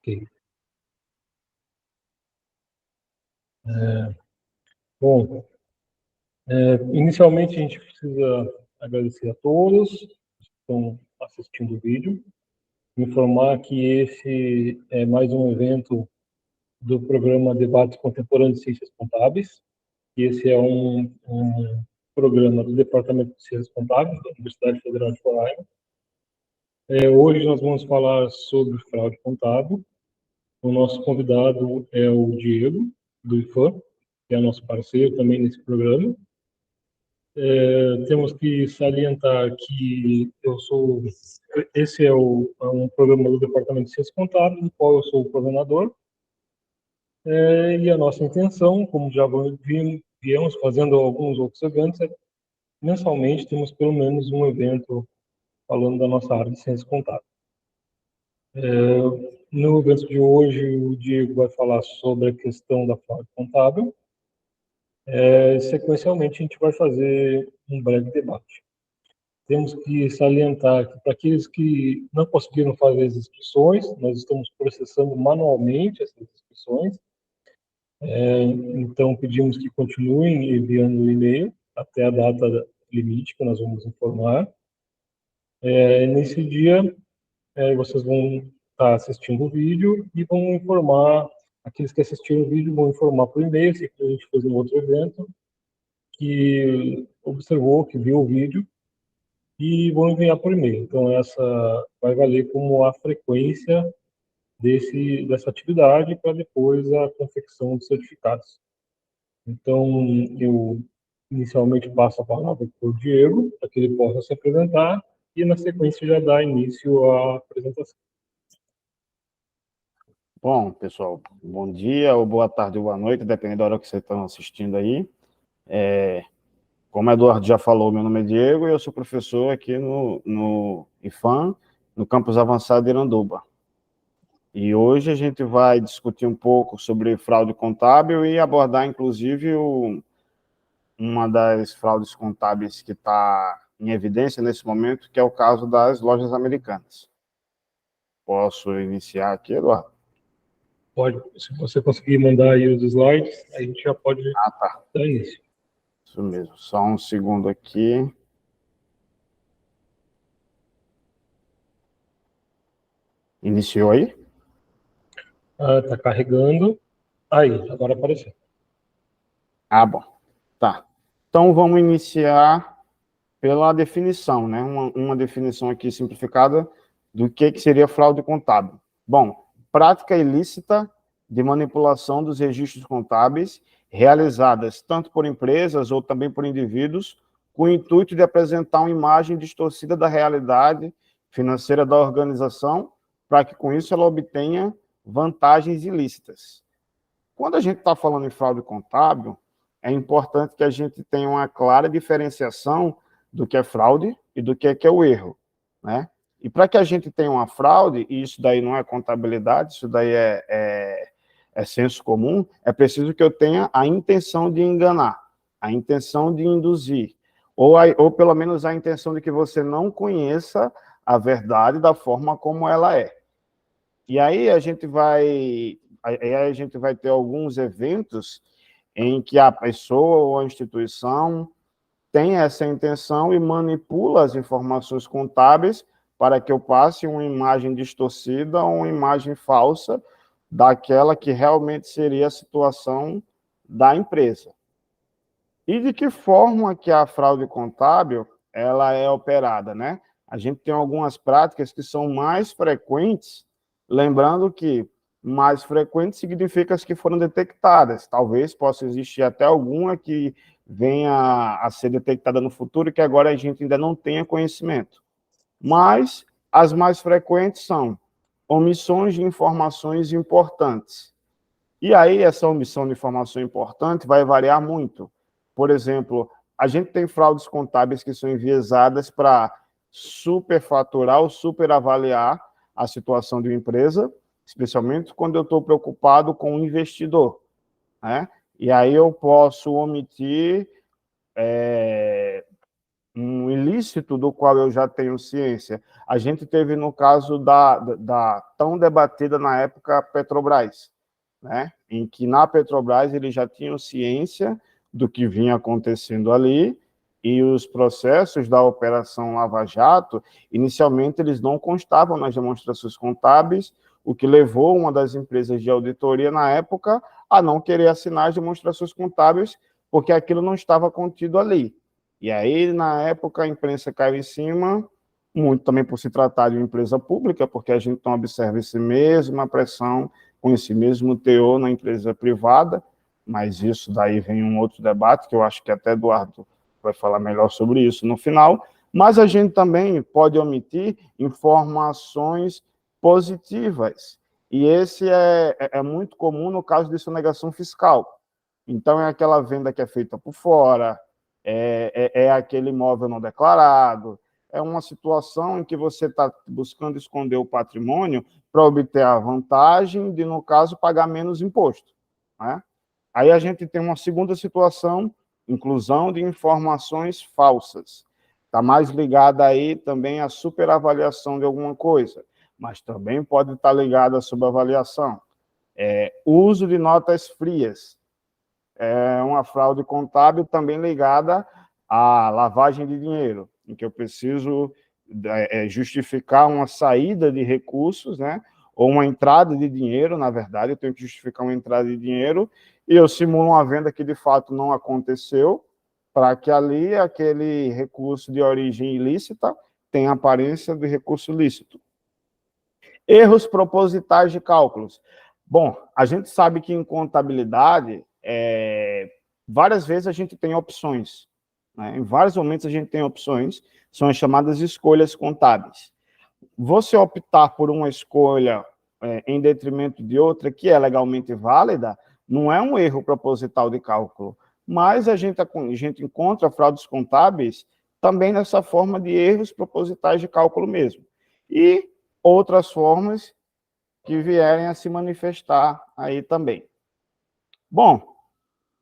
Ok. Bom, inicialmente a gente precisa agradecer a todos que estão assistindo o vídeo, informar que esse é mais um evento do programa Debates Contemporâneos de Ciências Contábeis, e esse é um programa do Departamento de Ciências Contábeis da Universidade Federal de Roraima. Hoje nós vamos falar sobre fraude contábil. O nosso convidado é o Diego, do IFAM, que é nosso parceiro também nesse programa. Temos que salientar que esse é um programa do Departamento de Ciências Contábeis, do qual eu sou o coordenador, e a nossa intenção, como já viemos fazendo alguns outros eventos, é mensalmente temos pelo menos um evento falando da nossa área de ciências contábeis. No evento de hoje, o Diego vai falar sobre a questão da fraude contábil. Sequencialmente, a gente vai fazer um breve debate. Temos que salientar que para aqueles que não conseguiram fazer as inscrições, nós estamos processando manualmente essas inscrições. Então, pedimos que continuem enviando o e-mail até a data limite que nós vamos informar. Nesse dia, vocês vão estar assistindo o vídeo e vão informar, aqueles que assistiram o vídeo vão informar por e-mail, se a gente fez um outro evento, que observou, que viu o vídeo, e vão enviar por e-mail. Então, essa vai valer como a frequência dessa atividade para depois a confecção dos certificados. Então, eu inicialmente passo a palavra para o Diego, para que ele possa se apresentar, e na sequência já dá início à apresentação. Bom, pessoal, bom dia, ou boa tarde, ou boa noite, dependendo da hora que vocês estão assistindo aí. Como o Eduardo já falou, meu nome é Diego e eu sou professor aqui no IFAM, no campus avançado de Iranduba. E hoje a gente vai discutir um pouco sobre fraude contábil e abordar, inclusive, uma das fraudes contábeis que está em evidência nesse momento, que é o caso das lojas americanas. Posso iniciar aqui, Eduardo? Pode, se você conseguir mandar aí os slides, a gente já pode dar início. Isso mesmo, só um segundo aqui. Iniciou aí? Está carregando. Aí, agora apareceu. Bom. Tá. Então, vamos iniciar pela definição, né? Uma definição aqui simplificada do que seria fraude contábil. Bom, prática ilícita de manipulação dos registros contábeis realizadas tanto por empresas ou também por indivíduos com o intuito de apresentar uma imagem distorcida da realidade financeira da organização para que, com isso, ela obtenha vantagens ilícitas. Quando a gente está falando em fraude contábil, é importante que a gente tenha uma clara diferenciação do que é fraude e do que é o erro, né? E para que a gente tenha uma fraude, e isso daí não é contabilidade, isso daí é senso comum, é preciso que eu tenha a intenção de enganar, a intenção de induzir, ou pelo menos a intenção de que você não conheça a verdade da forma como ela é. E aí a gente vai ter alguns eventos em que a pessoa ou a instituição tem essa intenção e manipula as informações contábeis para que eu passe uma imagem distorcida ou uma imagem falsa daquela que realmente seria a situação da empresa. E de que forma que a fraude contábil ela é operada, né? A gente tem algumas práticas que são mais frequentes, lembrando que mais frequentes significa as que foram detectadas. Talvez possa existir até alguma que venha a ser detectada no futuro, que agora a gente ainda não tenha conhecimento. Mas as mais frequentes são omissões de informações importantes. E aí essa omissão de informação importante vai variar muito. Por exemplo, a gente tem fraudes contábeis que são enviesadas para superfaturar ou superavaliar a situação de uma empresa, especialmente quando eu estou preocupado com o investidor, né? E aí eu posso omitir um ilícito do qual eu já tenho ciência. A gente teve no caso da tão debatida na época Petrobras, né? Em que na Petrobras eles já tinham ciência do que vinha acontecendo ali, e os processos da Operação Lava Jato, inicialmente eles não constavam nas demonstrações contábeis, o que levou uma das empresas de auditoria na época a não querer assinar as demonstrações contábeis, porque aquilo não estava contido ali. E aí, na época, a imprensa caiu em cima, muito também por se tratar de uma empresa pública, porque a gente não observa essa mesma pressão, com esse mesmo teor na empresa privada, mas isso daí vem um outro debate, que eu acho que até Eduardo vai falar melhor sobre isso no final, mas a gente também pode omitir informações positivas, e esse é muito comum no caso de sonegação fiscal. Então, é aquela venda que é feita por fora, é aquele imóvel não declarado, é uma situação em que você está buscando esconder o patrimônio para obter a vantagem de, no caso, pagar menos imposto, né? Aí a gente tem uma segunda situação, inclusão de informações falsas. Está mais ligada aí também à superavaliação de alguma coisa, mas também pode estar ligada à subavaliação. Uso de notas frias. É uma fraude contábil também ligada à lavagem de dinheiro, em que eu preciso justificar uma saída de recursos, né? Ou uma entrada de dinheiro, na verdade, eu tenho que justificar uma entrada de dinheiro, e eu simulo uma venda que de fato não aconteceu, para que ali aquele recurso de origem ilícita tenha aparência de recurso lícito. Erros propositais de cálculos. Bom, a gente sabe que em contabilidade, várias vezes a gente tem opções, né? Em vários momentos a gente tem opções, são as chamadas escolhas contábeis. Você optar por uma escolha em detrimento de outra que é legalmente válida, não é um erro proposital de cálculo, mas a gente encontra fraudes contábeis também nessa forma de erros propositais de cálculo mesmo. E outras formas que vierem a se manifestar aí também. Bom,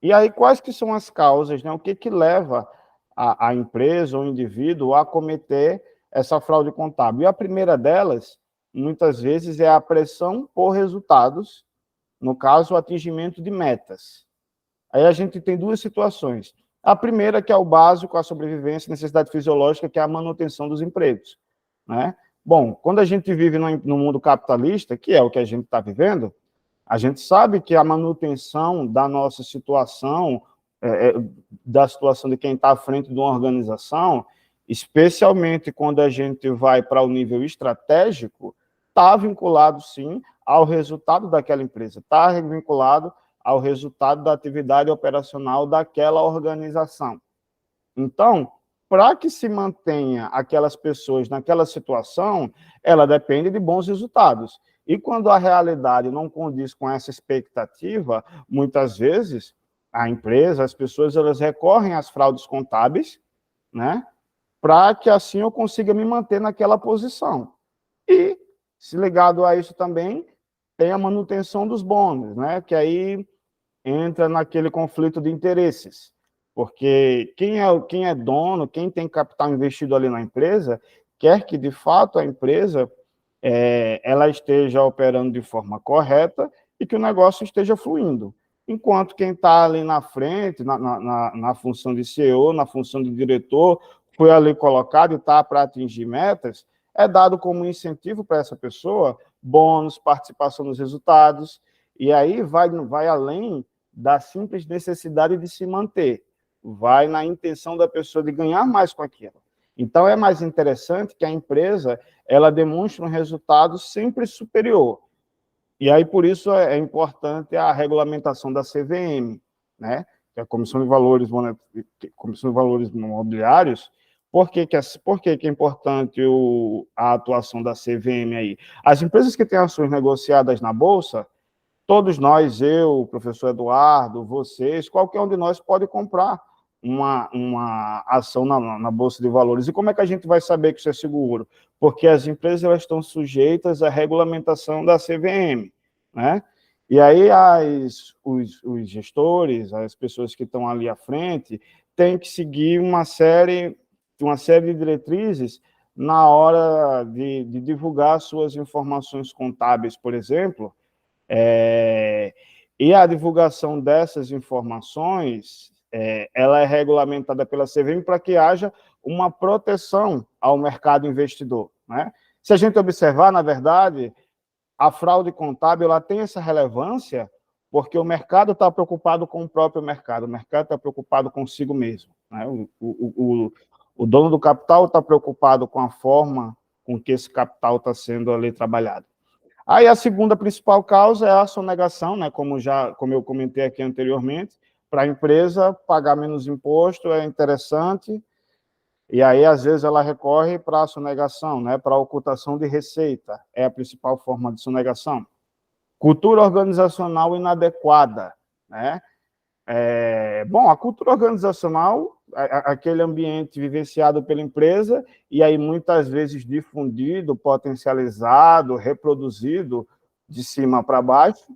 e aí quais que são as causas, né? O que leva a empresa ou o indivíduo a cometer essa fraude contábil? E a primeira delas, muitas vezes, é a pressão por resultados, no caso, o atingimento de metas. Aí a gente tem duas situações. A primeira, que é o básico, a sobrevivência, necessidade fisiológica, que é a manutenção dos empregos, né? Bom, quando a gente vive no mundo capitalista, que é o que a gente está vivendo, a gente sabe que a manutenção da nossa situação, da situação de quem está à frente de uma organização, especialmente quando a gente vai para o nível estratégico, está vinculado, sim, ao resultado daquela empresa, está vinculado ao resultado da atividade operacional daquela organização. Então, para que se mantenha aquelas pessoas naquela situação, ela depende de bons resultados. E quando a realidade não condiz com essa expectativa, muitas vezes a empresa, as pessoas, elas recorrem às fraudes contábeis, né, para que assim eu consiga me manter naquela posição. E, se ligado a isso também, tem a manutenção dos bônus, né, que aí entra naquele conflito de interesses. Porque quem é dono, quem tem capital investido ali na empresa, quer que, de fato, a empresa ela esteja operando de forma correta e que o negócio esteja fluindo. Enquanto quem está ali na frente, na função de CEO, na função de diretor, foi ali colocado e está para atingir metas, é dado como incentivo para essa pessoa bônus, participação nos resultados, e aí vai além da simples necessidade de se manter, vai na intenção da pessoa de ganhar mais com aquilo. Então, é mais interessante que a empresa ela demonstre um resultado sempre superior. E aí, por isso, é importante a regulamentação da CVM, né? Que é a Comissão de Valores Imobiliários. Por que é importante a atuação da CVM aí? As empresas que têm ações negociadas na Bolsa, todos nós, eu, o professor Eduardo, vocês, qualquer um de nós pode comprar uma ação na Bolsa de Valores. E como é que a gente vai saber que isso é seguro? Porque as empresas elas estão sujeitas à regulamentação da CVM, né? E aí os gestores, as pessoas que estão ali à frente, têm que seguir uma série uma série de diretrizes na hora de divulgar suas informações contábeis, por exemplo, e a divulgação dessas informações, ela é regulamentada pela CVM para que haja uma proteção ao mercado investidor, né? Se a gente observar, na verdade, a fraude contábil ela tem essa relevância porque o mercado está preocupado com o próprio mercado, o mercado está preocupado consigo mesmo, né? O dono do capital está preocupado com a forma com que esse capital está sendo ali trabalhado. Aí a segunda principal causa é a sonegação, né? Como eu comentei aqui anteriormente, para a empresa pagar menos imposto é interessante, e aí às vezes ela recorre para a sonegação, né? Para a ocultação de receita, é a principal forma de sonegação. Cultura organizacional inadequada, né? Bom, a cultura organizacional, aquele ambiente vivenciado pela empresa, e aí muitas vezes difundido, potencializado, reproduzido de cima para baixo.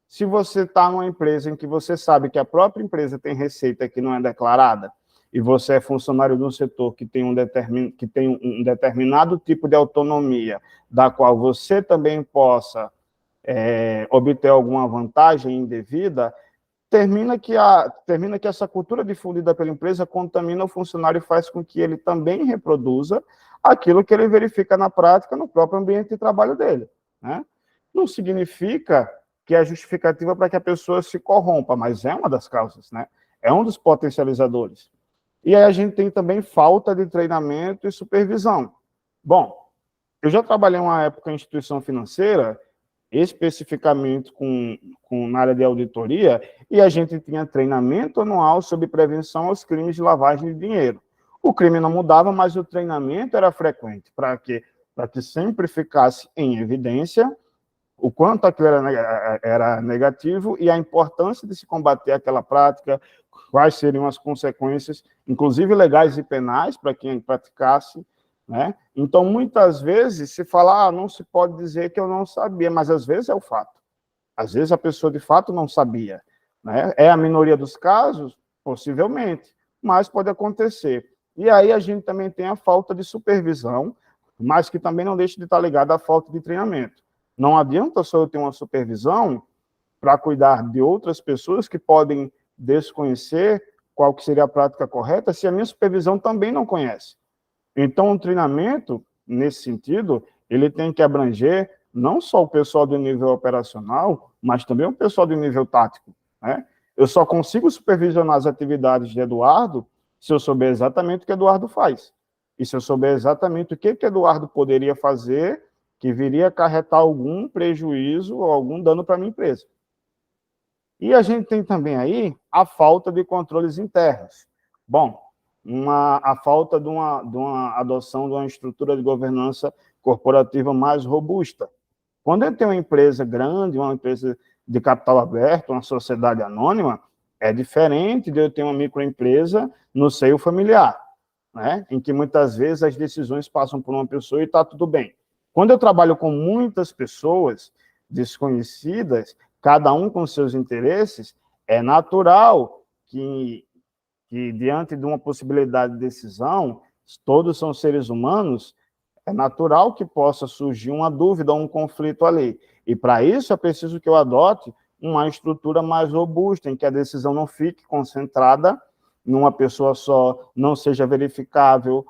Se você está numa empresa em que você sabe que a própria empresa tem receita que não é declarada, e você é funcionário de um setor que tem um determinado tipo de autonomia, da qual você também possa obter alguma vantagem indevida, termina que essa cultura difundida pela empresa contamina o funcionário e faz com que ele também reproduza aquilo que ele verifica na prática no próprio ambiente de trabalho dele, né? Não significa que é justificativa para que a pessoa se corrompa, mas é uma das causas, né? É um dos potencializadores. E aí a gente tem também falta de treinamento e supervisão. Bom, eu já trabalhei uma época em instituição financeira, especificamente na área de auditoria, e a gente tinha treinamento anual sobre prevenção aos crimes de lavagem de dinheiro. O crime não mudava, mas o treinamento era frequente, para que sempre ficasse em evidência o quanto aquilo era negativo e a importância de se combater aquela prática, quais seriam as consequências, inclusive legais e penais, para quem praticasse, né? Então, muitas vezes, se fala, não se pode dizer que eu não sabia, mas às vezes é o fato. Às vezes a pessoa, de fato, não sabia, né? É a minoria dos casos? Possivelmente, mas pode acontecer. E aí a gente também tem a falta de supervisão, mas que também não deixa de estar ligada à falta de treinamento. Não adianta só eu ter uma supervisão para cuidar de outras pessoas que podem desconhecer qual que seria a prática correta, se a minha supervisão também não conhece. Então, o treinamento, nesse sentido, ele tem que abranger não só o pessoal do nível operacional, mas também o pessoal do nível tático, né? Eu só consigo supervisionar as atividades de Eduardo se eu souber exatamente o que Eduardo faz. E se eu souber exatamente o que Eduardo poderia fazer que viria acarretar algum prejuízo ou algum dano para a minha empresa. E a gente tem também aí a falta de controles internos. Bom, a falta de uma adoção de uma estrutura de governança corporativa mais robusta. Quando eu tenho uma empresa grande, uma empresa de capital aberto, uma sociedade anônima, é diferente de eu ter uma microempresa no seio familiar, né? Em que muitas vezes as decisões passam por uma pessoa e está tudo bem. Quando eu trabalho com muitas pessoas desconhecidas, cada um com seus interesses, é natural que diante de uma possibilidade de decisão, todos são seres humanos, é natural que possa surgir uma dúvida ou um conflito ali. E para isso é preciso que eu adote uma estrutura mais robusta, em que a decisão não fique concentrada numa pessoa só, não seja verificável,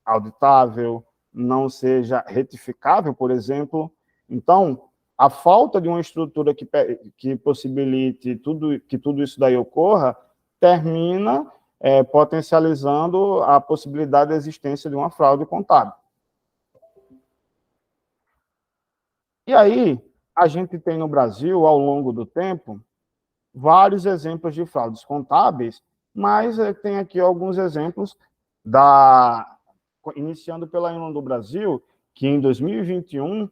auditável, não seja retificável, por exemplo. Então, a falta de uma estrutura que possibilite que tudo isso daí ocorra, termina potencializando a possibilidade da existência de uma fraude contábil. E aí, a gente tem no Brasil, ao longo do tempo, vários exemplos de fraudes contábeis, mas tem aqui alguns exemplos, iniciando pela União do Brasil, que em 2021,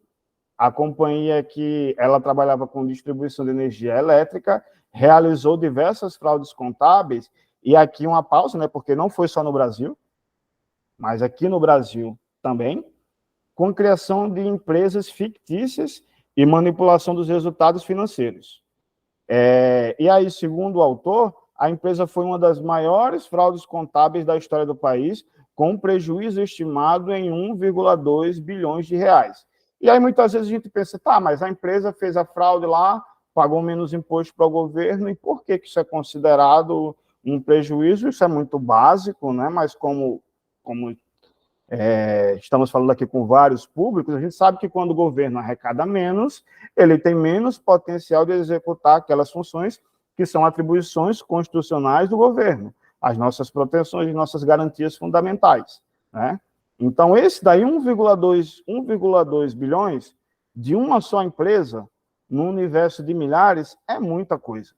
a companhia que ela trabalhava com distribuição de energia elétrica realizou diversas fraudes contábeis, e aqui uma pausa, né, porque não foi só no Brasil, mas aqui no Brasil também, com criação de empresas fictícias e manipulação dos resultados financeiros. E aí, segundo o autor, a empresa foi uma das maiores fraudes contábeis da história do país, com prejuízo estimado em 1,2 bilhões de reais. E aí, muitas vezes, a gente pensa, tá, mas a empresa fez a fraude lá, pagou menos imposto para o governo, e por que isso é considerado um prejuízo? Isso é muito básico, né? Mas como estamos falando aqui com vários públicos, a gente sabe que quando o governo arrecada menos, ele tem menos potencial de executar aquelas funções que são atribuições constitucionais do governo, as nossas proteções e nossas garantias fundamentais, né? Então, esse daí, 1,2 bilhões de uma só empresa, no universo de milhares, é muita coisa.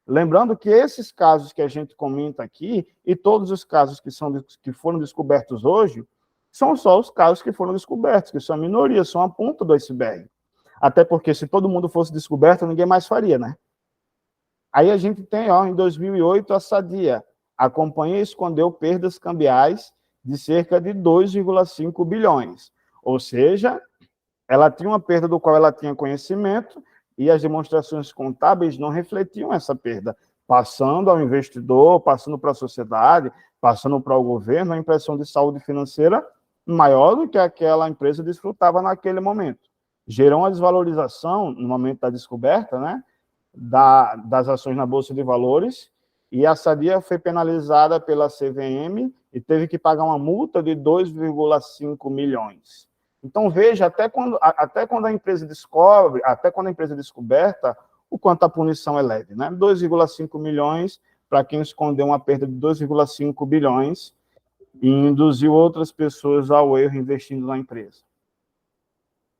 Lembrando que esses casos que a gente comenta aqui, e todos os casos que foram descobertos hoje, são só os casos que foram descobertos, que são a minoria, são a ponta do iceberg. Até porque se todo mundo fosse descoberto, ninguém mais faria, né? Aí a gente tem, em 2008, a Sadia. A companhia escondeu perdas cambiais de cerca de 2,5 bilhões. Ou seja, ela tinha uma perda do qual ela tinha conhecimento e as demonstrações contábeis não refletiam essa perda, passando ao investidor, passando para a sociedade, passando para o governo, a impressão de saúde financeira maior do que aquela empresa desfrutava naquele momento. Gerou uma desvalorização no momento da descoberta, né, das ações na Bolsa de Valores, e a Sadia foi penalizada pela CVM e teve que pagar uma multa de 2,5 milhões. Então, veja, até quando a empresa descobre, até quando a empresa é descoberta, o quanto a punição é leve, né? 2,5 milhões para quem escondeu uma perda de 2,5 bilhões e induziu outras pessoas ao erro investindo na empresa.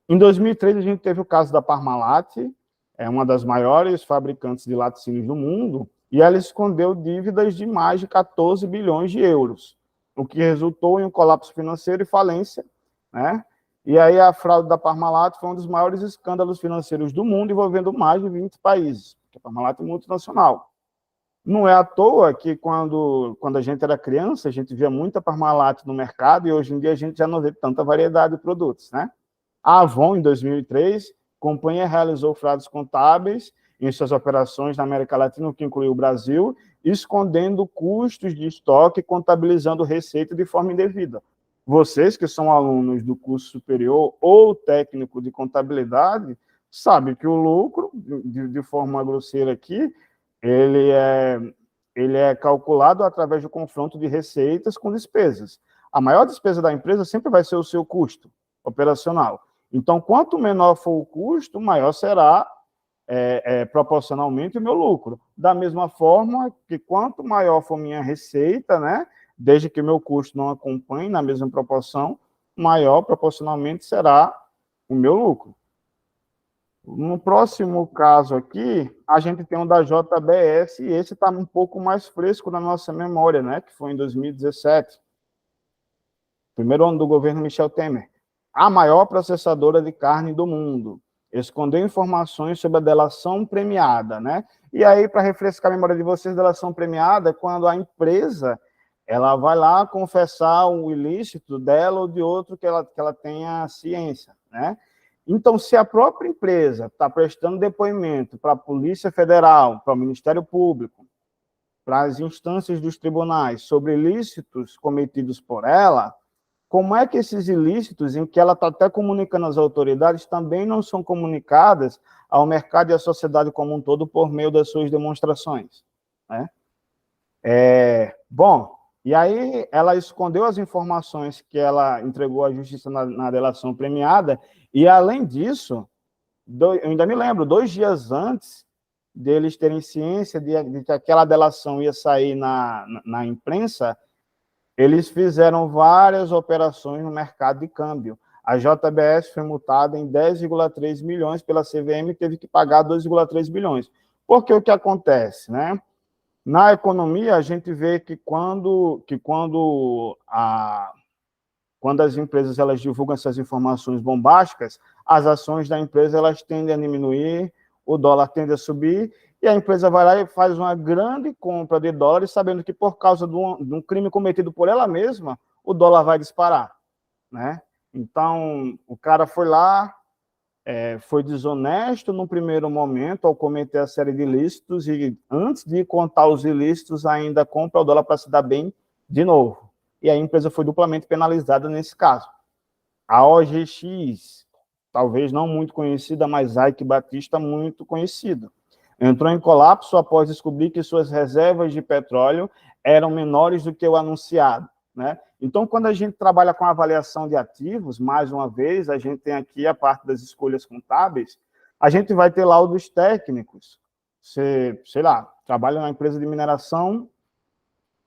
Em 2003, a gente teve o caso da Parmalat, uma das maiores fabricantes de laticínios do mundo, e ela escondeu dívidas de mais de 14 bilhões de euros, o que resultou em um colapso financeiro e falência, né? E aí a fraude da Parmalat foi um dos maiores escândalos financeiros do mundo, envolvendo mais de 20 países, porque a Parmalat é multinacional. Não é à toa que quando a gente era criança, a gente via muita Parmalat no mercado, e hoje em dia a gente já não vê tanta variedade de produtos, né? A Avon, em 2003, a companhia realizou fraudes contábeis em suas operações na América Latina, o que incluiu o Brasil, escondendo custos de estoque e contabilizando receita de forma indevida. Vocês que são alunos do curso superior ou técnico de contabilidade, sabem que o lucro, de forma grosseira aqui, ele é calculado através do confronto de receitas com despesas. A maior despesa da empresa sempre vai ser o seu custo operacional. Então, quanto menor for o custo, maior será proporcionalmente o meu lucro. Da mesma forma que quanto maior for minha receita, né, desde que o meu custo não acompanhe na mesma proporção, maior proporcionalmente será o meu lucro. No próximo caso aqui, a gente tem um da JBS, e esse está um pouco mais fresco na nossa memória, né, que foi em 2017. Primeiro ano do governo Michel Temer. A maior processadora de carne do mundo. Escondeu informações sobre a delação premiada, né? E aí, para refrescar a memória de vocês, delação premiada é quando a empresa ela vai lá confessar o ilícito dela ou de outro que ela tenha ciência, né? Então, se a própria empresa está prestando depoimento para a Polícia Federal, para o Ministério Público, para as instâncias dos tribunais sobre ilícitos cometidos por ela, como é que esses ilícitos, em que ela está até comunicando às autoridades, também não são comunicadas ao mercado e à sociedade como um todo por meio das suas demonstrações, né? Bom, e aí ela escondeu as informações que ela entregou à justiça na delação premiada, e além disso, eu ainda me lembro, 2 dias antes deles terem ciência de que aquela delação ia sair na imprensa, eles fizeram várias operações no mercado de câmbio. A JBS foi multada em 10,3 milhões pela CVM e teve que pagar 2,3 bilhões. Porque o que acontece, né? Na economia, a gente vê que quando as empresas elas divulgam essas informações bombásticas, as ações da empresa elas tendem a diminuir, o dólar tende a subir, e a empresa vai lá e faz uma grande compra de dólares, sabendo que por causa de um crime cometido por ela mesma, o dólar vai disparar, né? Então, o cara foi lá, foi desonesto no primeiro momento ao cometer a série de ilícitos, e antes de contar os ilícitos, ainda compra o dólar para se dar bem de novo. e a empresa foi duplamente penalizada nesse caso. A OGX, talvez não muito conhecida, mas Ike Batista muito conhecido, entrou em colapso após descobrir que suas reservas de petróleo eram menores do que o anunciado, né? Então, quando a gente trabalha com avaliação de ativos, mais uma vez, a gente tem aqui a parte das escolhas contábeis, a gente vai ter laudos técnicos. Você, sei lá, trabalha na empresa de mineração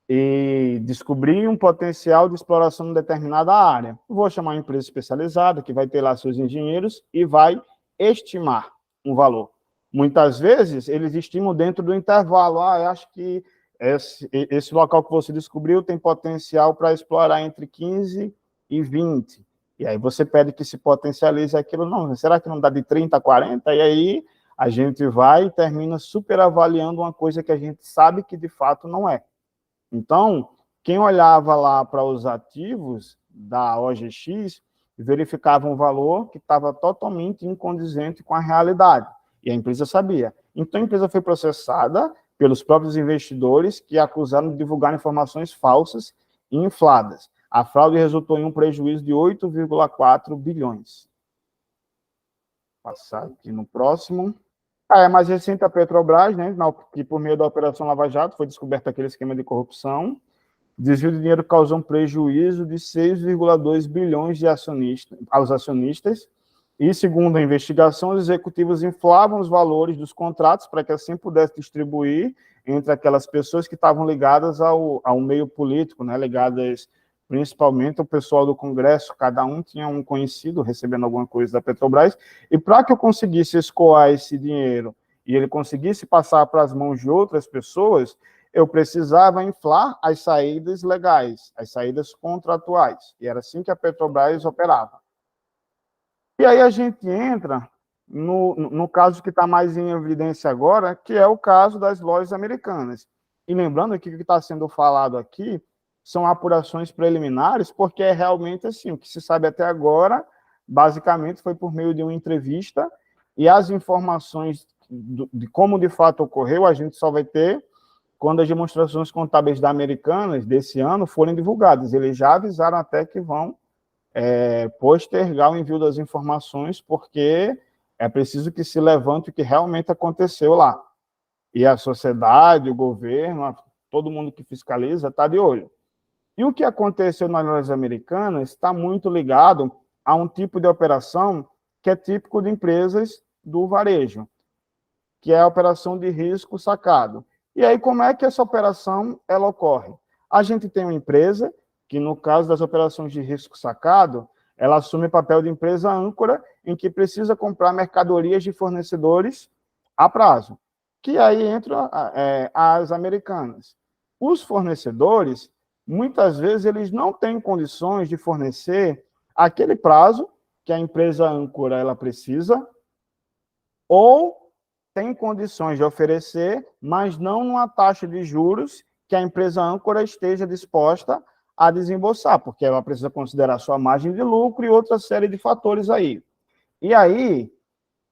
e descobrir um potencial de exploração em determinada área. Vou chamar uma empresa especializada, que vai ter lá seus engenheiros e vai estimar um valor. Muitas vezes, eles estimam dentro do intervalo. Eu acho que esse local que você descobriu tem potencial para explorar entre 15 e 20. E aí você pede que se potencialize aquilo. Não, será que não dá de 30 a 40? E aí a gente vai e termina superavaliando uma coisa que a gente sabe que de fato não é. Então, quem olhava lá para os ativos da OGX, verificava um valor que estava totalmente incondizente com a realidade. E a empresa sabia. Então, a empresa foi processada pelos próprios investidores que acusaram de divulgar informações falsas e infladas. A fraude resultou em um prejuízo de 8,4 bilhões. Vou passar aqui no próximo. É mais recente a Petrobras, né, que por meio da Operação Lava Jato foi descoberto aquele esquema de corrupção. Desvio de dinheiro causou um prejuízo de 6,2 bilhões aos acionistas. E, segundo a investigação, os executivos inflavam os valores dos contratos para que assim pudesse distribuir entre aquelas pessoas que estavam ligadas ao meio político, né, ligadas principalmente ao pessoal do Congresso. Cada um tinha um conhecido recebendo alguma coisa da Petrobras. E para que eu conseguisse escoar esse dinheiro e ele conseguisse passar para as mãos de outras pessoas, eu precisava inflar as saídas legais, as saídas contratuais. E era assim que a Petrobras operava. E aí a gente entra no caso que está mais em evidência agora, que é o caso das lojas americanas. E lembrando que o que está sendo falado aqui são apurações preliminares, porque é realmente assim, o que se sabe até agora, basicamente, foi por meio de uma entrevista, e as informações de como de fato ocorreu, a gente só vai ter quando as demonstrações contábeis da Americanas desse ano forem divulgadas. Eles já avisaram até que vão postergar o envio das informações, porque é preciso que se levante o que realmente aconteceu lá. E a sociedade, o governo, todo mundo que fiscaliza está de olho. E o que aconteceu nas lojas americanas está muito ligado a um tipo de operação que é típico de empresas do varejo, que é a operação de risco sacado. E aí, como é que essa operação ela ocorre? A gente tem uma empresa que, no caso das operações de risco sacado, ela assume o papel de empresa âncora, em que precisa comprar mercadorias de fornecedores a prazo, que aí entram as americanas. Os fornecedores, muitas vezes, eles não têm condições de fornecer aquele prazo que a empresa âncora ela precisa, ou tem condições de oferecer, mas não numa taxa de juros que a empresa âncora esteja disposta a desembolsar, porque ela precisa considerar sua margem de lucro e outra série de fatores aí. E aí,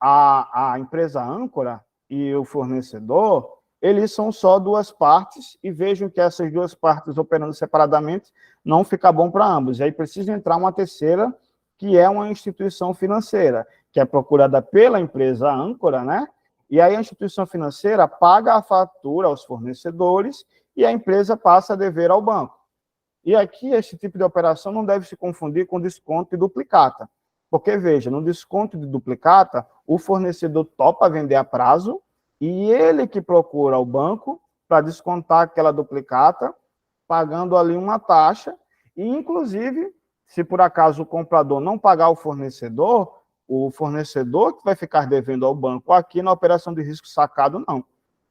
a empresa âncora e o fornecedor, eles são só duas partes, e vejam que essas duas partes operando separadamente não fica bom para ambos. E aí precisa entrar uma terceira, que é uma instituição financeira, que é procurada pela empresa âncora, né? E aí a instituição financeira paga a fatura aos fornecedores e a empresa passa a dever ao banco. E aqui, esse tipo de operação não deve se confundir com desconto e duplicata. Porque, veja, no desconto de duplicata, o fornecedor topa vender a prazo e ele que procura o banco para descontar aquela duplicata, pagando ali uma taxa. E, inclusive, se por acaso o comprador não pagar o fornecedor que vai ficar devendo ao banco. Aqui, na operação de risco sacado, não.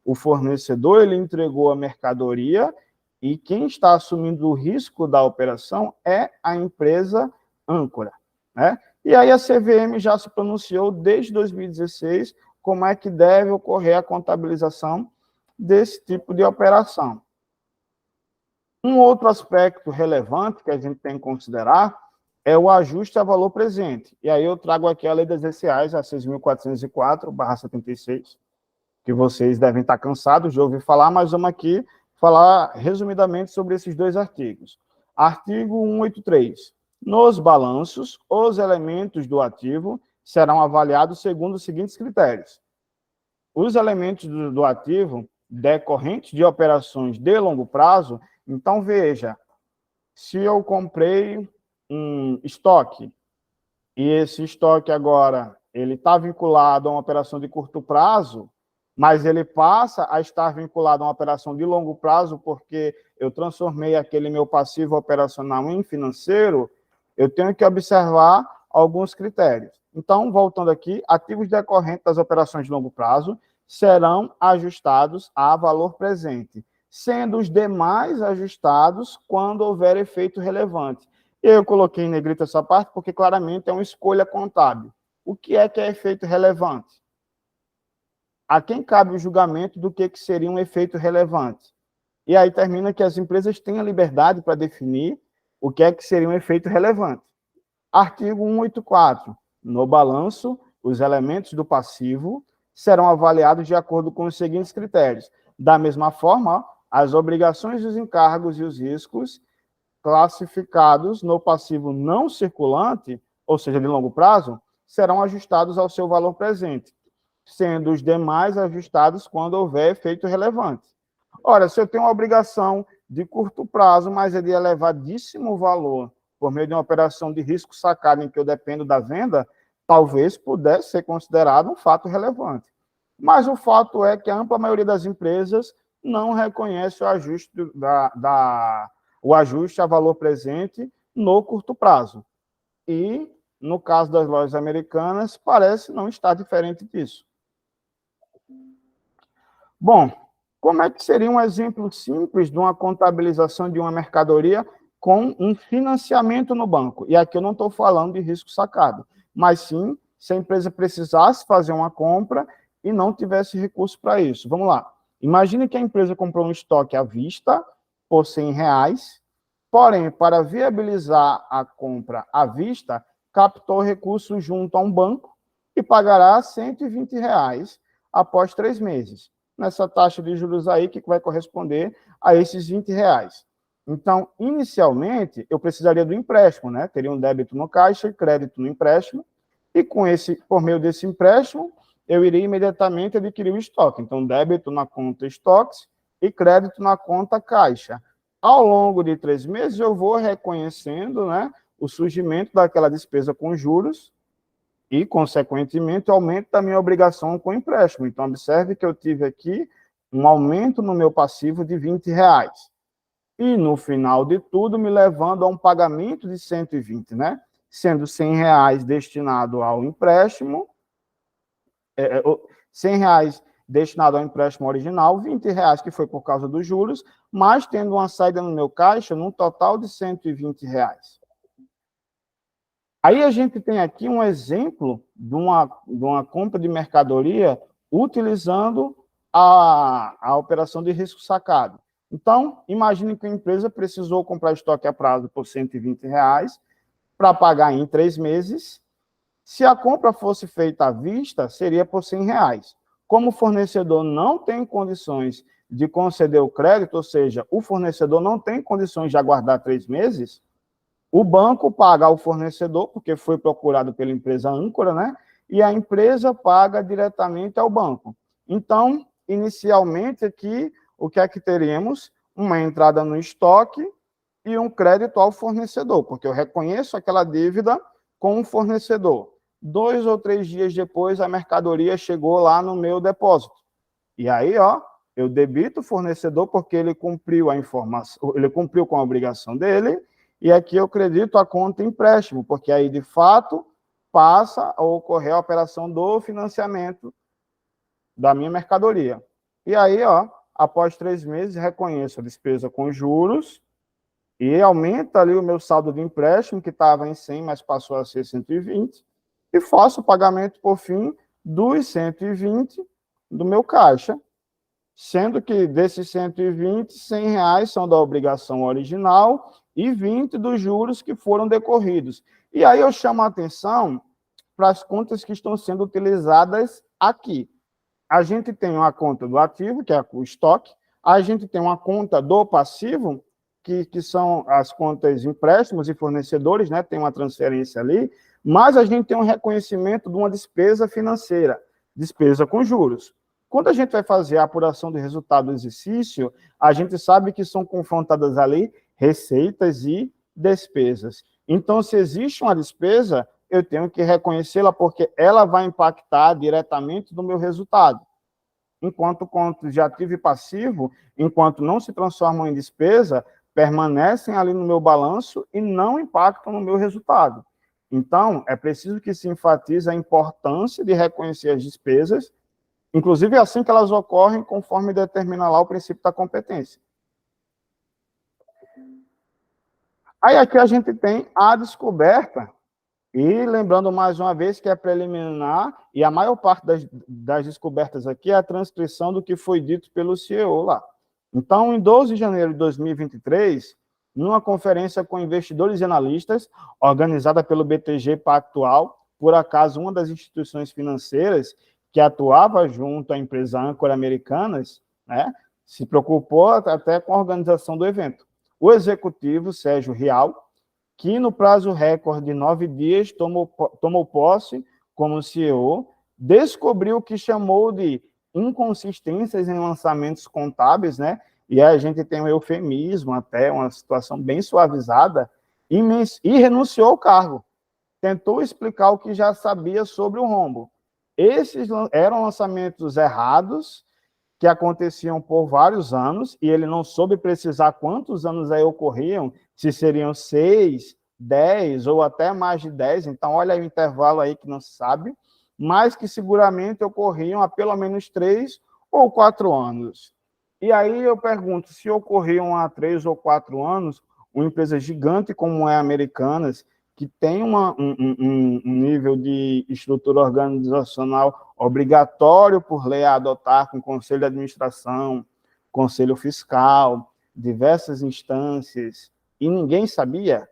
O fornecedor, ele entregou a mercadoria e quem está assumindo o risco da operação é a empresa âncora, né? E aí a CVM já se pronunciou desde 2016 como é que deve ocorrer a contabilização desse tipo de operação. Um outro aspecto relevante que a gente tem que considerar é o ajuste a valor presente. E aí eu trago aqui a Lei das ECAs, a 6.404/76, que vocês devem estar cansados de ouvir falar, mas vamos aqui falar resumidamente sobre esses dois artigos. Artigo 183. Nos balanços, os elementos do ativo serão avaliados segundo os seguintes critérios. Os elementos do ativo decorrentes de operações de longo prazo, então veja, se eu comprei um estoque e esse estoque agora ele está vinculado a uma operação de curto prazo, mas ele passa a estar vinculado a uma operação de longo prazo porque eu transformei aquele meu passivo operacional em financeiro, eu tenho que observar alguns critérios. Então, voltando aqui, ativos decorrentes das operações de longo prazo serão ajustados a valor presente, sendo os demais ajustados quando houver efeito relevante. Eu coloquei em negrito essa parte porque claramente é uma escolha contábil. O que é efeito relevante? A quem cabe o julgamento do que seria um efeito relevante? E aí termina que as empresas têm a liberdade para definir o que seria um efeito relevante. Artigo 184. No balanço, os elementos do passivo serão avaliados de acordo com os seguintes critérios. Da mesma forma, as obrigações, os encargos e os riscos classificados no passivo não circulante, ou seja, de longo prazo, serão ajustados ao seu valor presente, sendo os demais ajustados quando houver efeito relevante. Ora, se eu tenho uma obrigação de curto prazo, mas é de elevadíssimo valor, por meio de uma operação de risco sacado em que eu dependo da venda, talvez pudesse ser considerado um fato relevante. Mas o fato é que a ampla maioria das empresas não reconhece o ajuste, o ajuste a valor presente no curto prazo. E, no caso das lojas americanas, parece não estar diferente disso. Bom, como é que seria um exemplo simples de uma contabilização de uma mercadoria com um financiamento no banco? E aqui eu não estou falando de risco sacado, mas sim se a empresa precisasse fazer uma compra e não tivesse recurso para isso. Vamos lá. Imagine que a empresa comprou um estoque à vista por R$100, porém, para viabilizar a compra à vista, captou recursos junto a um banco e pagará R$120 após 3 meses. Nessa taxa de juros aí, que vai corresponder a esses R$20. Então, inicialmente, eu precisaria do empréstimo, né? Teria um débito no caixa e crédito no empréstimo, e por meio desse empréstimo, eu iria imediatamente adquirir o estoque. Então, débito na conta estoques e crédito na conta caixa. Ao longo de 3 meses, eu vou reconhecendo, né, o surgimento daquela despesa com juros e, consequentemente, o aumento da minha obrigação com o empréstimo. Então, observe que eu tive aqui um aumento no meu passivo de R$20. E, no final de tudo, me levando a um pagamento de 120, né? Sendo R$100 destinado ao empréstimo, R$100 destinado ao empréstimo original, R$20 que foi por causa dos juros, mas tendo uma saída no meu caixa num total de R$120. Aí a gente tem aqui um exemplo de uma compra de mercadoria utilizando a operação de risco sacado. Então, imagine que a empresa precisou comprar estoque a prazo por R$120 para pagar em 3 meses. Se a compra fosse feita à vista, seria por R$100. Como o fornecedor não tem condições de conceder o crédito, ou seja, o fornecedor não tem condições de aguardar 3 meses, o banco paga ao fornecedor, porque foi procurado pela empresa âncora, né? E a empresa paga diretamente ao banco. Então, inicialmente aqui, o que é que teríamos? Uma entrada no estoque e um crédito ao fornecedor, porque eu reconheço aquela dívida com o fornecedor. 2 ou 3 dias depois, a mercadoria chegou lá no meu depósito. E aí, ó, eu debito o fornecedor porque ele cumpriu a informação, ele cumpriu com a obrigação dele, e aqui eu credito a conta empréstimo, porque aí, de fato, passa a ocorrer a operação do financiamento da minha mercadoria. E aí, ó, após 3 meses, reconheço a despesa com juros e aumenta ali o meu saldo de empréstimo, que estava em 100, mas passou a ser 120, e faço o pagamento, por fim, dos 120 do meu caixa, sendo que desses 120, R$100 são da obrigação original e 20 dos juros que foram decorridos. E aí eu chamo a atenção para as contas que estão sendo utilizadas aqui. A gente tem uma conta do ativo, que é o estoque, a gente tem uma conta do passivo, que são as contas empréstimos e fornecedores, né? Tem uma transferência ali, mas a gente tem um reconhecimento de uma despesa financeira, despesa com juros. Quando a gente vai fazer a apuração do resultado do exercício, a gente sabe que são confrontadas ali receitas e despesas. Então, se existe uma despesa, eu tenho que reconhecê-la porque ela vai impactar diretamente no meu resultado. Enquanto contas de ativo e passivo, enquanto não se transformam em despesa, permanecem ali no meu balanço e não impactam no meu resultado. Então, é preciso que se enfatize a importância de reconhecer as despesas, inclusive assim que elas ocorrem, conforme determina lá o princípio da competência. Aí aqui a gente tem a descoberta, e lembrando mais uma vez que é preliminar, e a maior parte das descobertas aqui é a transcrição do que foi dito pelo CEO lá. Então, em 12 de janeiro de 2023, numa conferência com investidores e analistas, organizada pelo BTG Pactual, por acaso uma das instituições financeiras que atuava junto à empresa âncora Americanas, né, se preocupou até com a organização do evento. O executivo, Sérgio Rial, que no prazo recorde de 9 dias tomou posse como CEO, descobriu o que chamou de inconsistências em lançamentos contábeis, né? E a gente tem um eufemismo, até uma situação bem suavizada, e renunciou ao cargo. Tentou explicar o que já sabia sobre o rombo. Esses eram lançamentos errados, que aconteciam por vários anos, e ele não soube precisar quantos anos aí ocorriam, se seriam 6, 10 ou até mais de 10, então olha aí o intervalo aí que não se sabe, mas que seguramente ocorriam há pelo menos 3 ou 4 anos. E aí eu pergunto, se ocorriam há 3 ou 4 anos, uma empresa gigante como é a Americanas, que tem um nível de estrutura organizacional obrigatório por lei a adotar com conselho de administração, conselho fiscal, diversas instâncias, e ninguém sabia,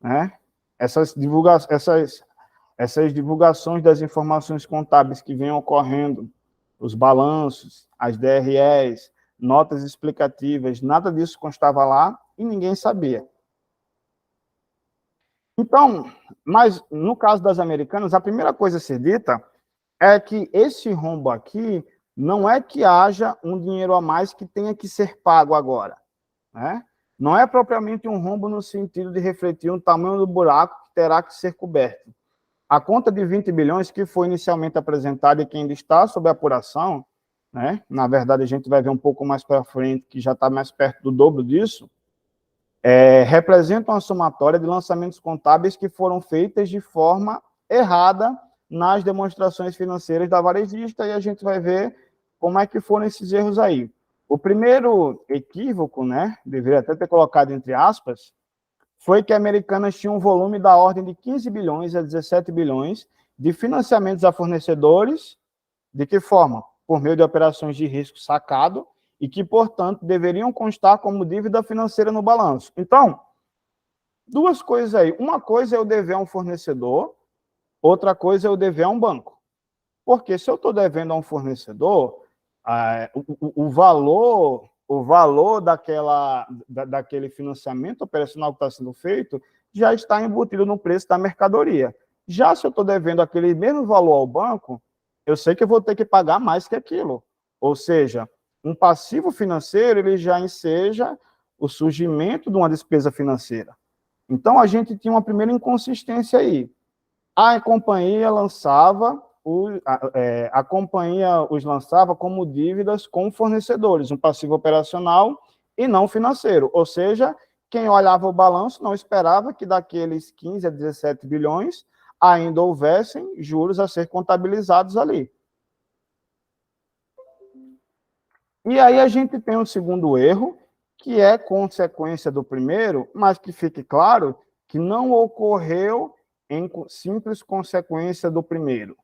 né? Essas divulgações das informações contábeis que vêm ocorrendo, os balanços, as DREs, notas explicativas, nada disso constava lá e ninguém sabia. Então, mas no caso das Americanas, a primeira coisa a ser dita é que esse rombo aqui não é que haja um dinheiro a mais que tenha que ser pago agora, né? Não é propriamente um rombo no sentido de refletir o tamanho do buraco que terá que ser coberto. A conta de 20 bilhões que foi inicialmente apresentada e que ainda está sob apuração, né? Na verdade, a gente vai ver um pouco mais para frente que já está mais perto do dobro disso, representam uma somatória de lançamentos contábeis que foram feitas de forma errada nas demonstrações financeiras da varejista, e a gente vai ver como é que foram esses erros aí. O primeiro equívoco, né, deveria até ter colocado entre aspas, foi que a Americanas tinha um volume da ordem de 15 bilhões a 17 bilhões de financiamentos a fornecedores. De que forma? Por meio de operações de risco sacado, e que, portanto, deveriam constar como dívida financeira no balanço. Então, duas coisas aí. Uma coisa é eu dever a um fornecedor, outra coisa é eu dever a um banco. Porque se eu estou devendo a um fornecedor, o valor daquele financiamento operacional que está sendo feito já está embutido no preço da mercadoria. Já se eu estou devendo aquele mesmo valor ao banco, eu sei que eu vou ter que pagar mais que aquilo. Ou seja, um passivo financeiro, ele já enseja o surgimento de uma despesa financeira. Então, a gente tinha uma primeira inconsistência aí. A companhia os lançava como dívidas com fornecedores, um passivo operacional e não financeiro. Ou seja, quem olhava o balanço não esperava que daqueles 15 a 17 bilhões ainda houvessem juros a ser contabilizados ali. E aí a gente tem um segundo erro, que é consequência do primeiro, mas que fique claro que não ocorreu em simples consequência do primeiro.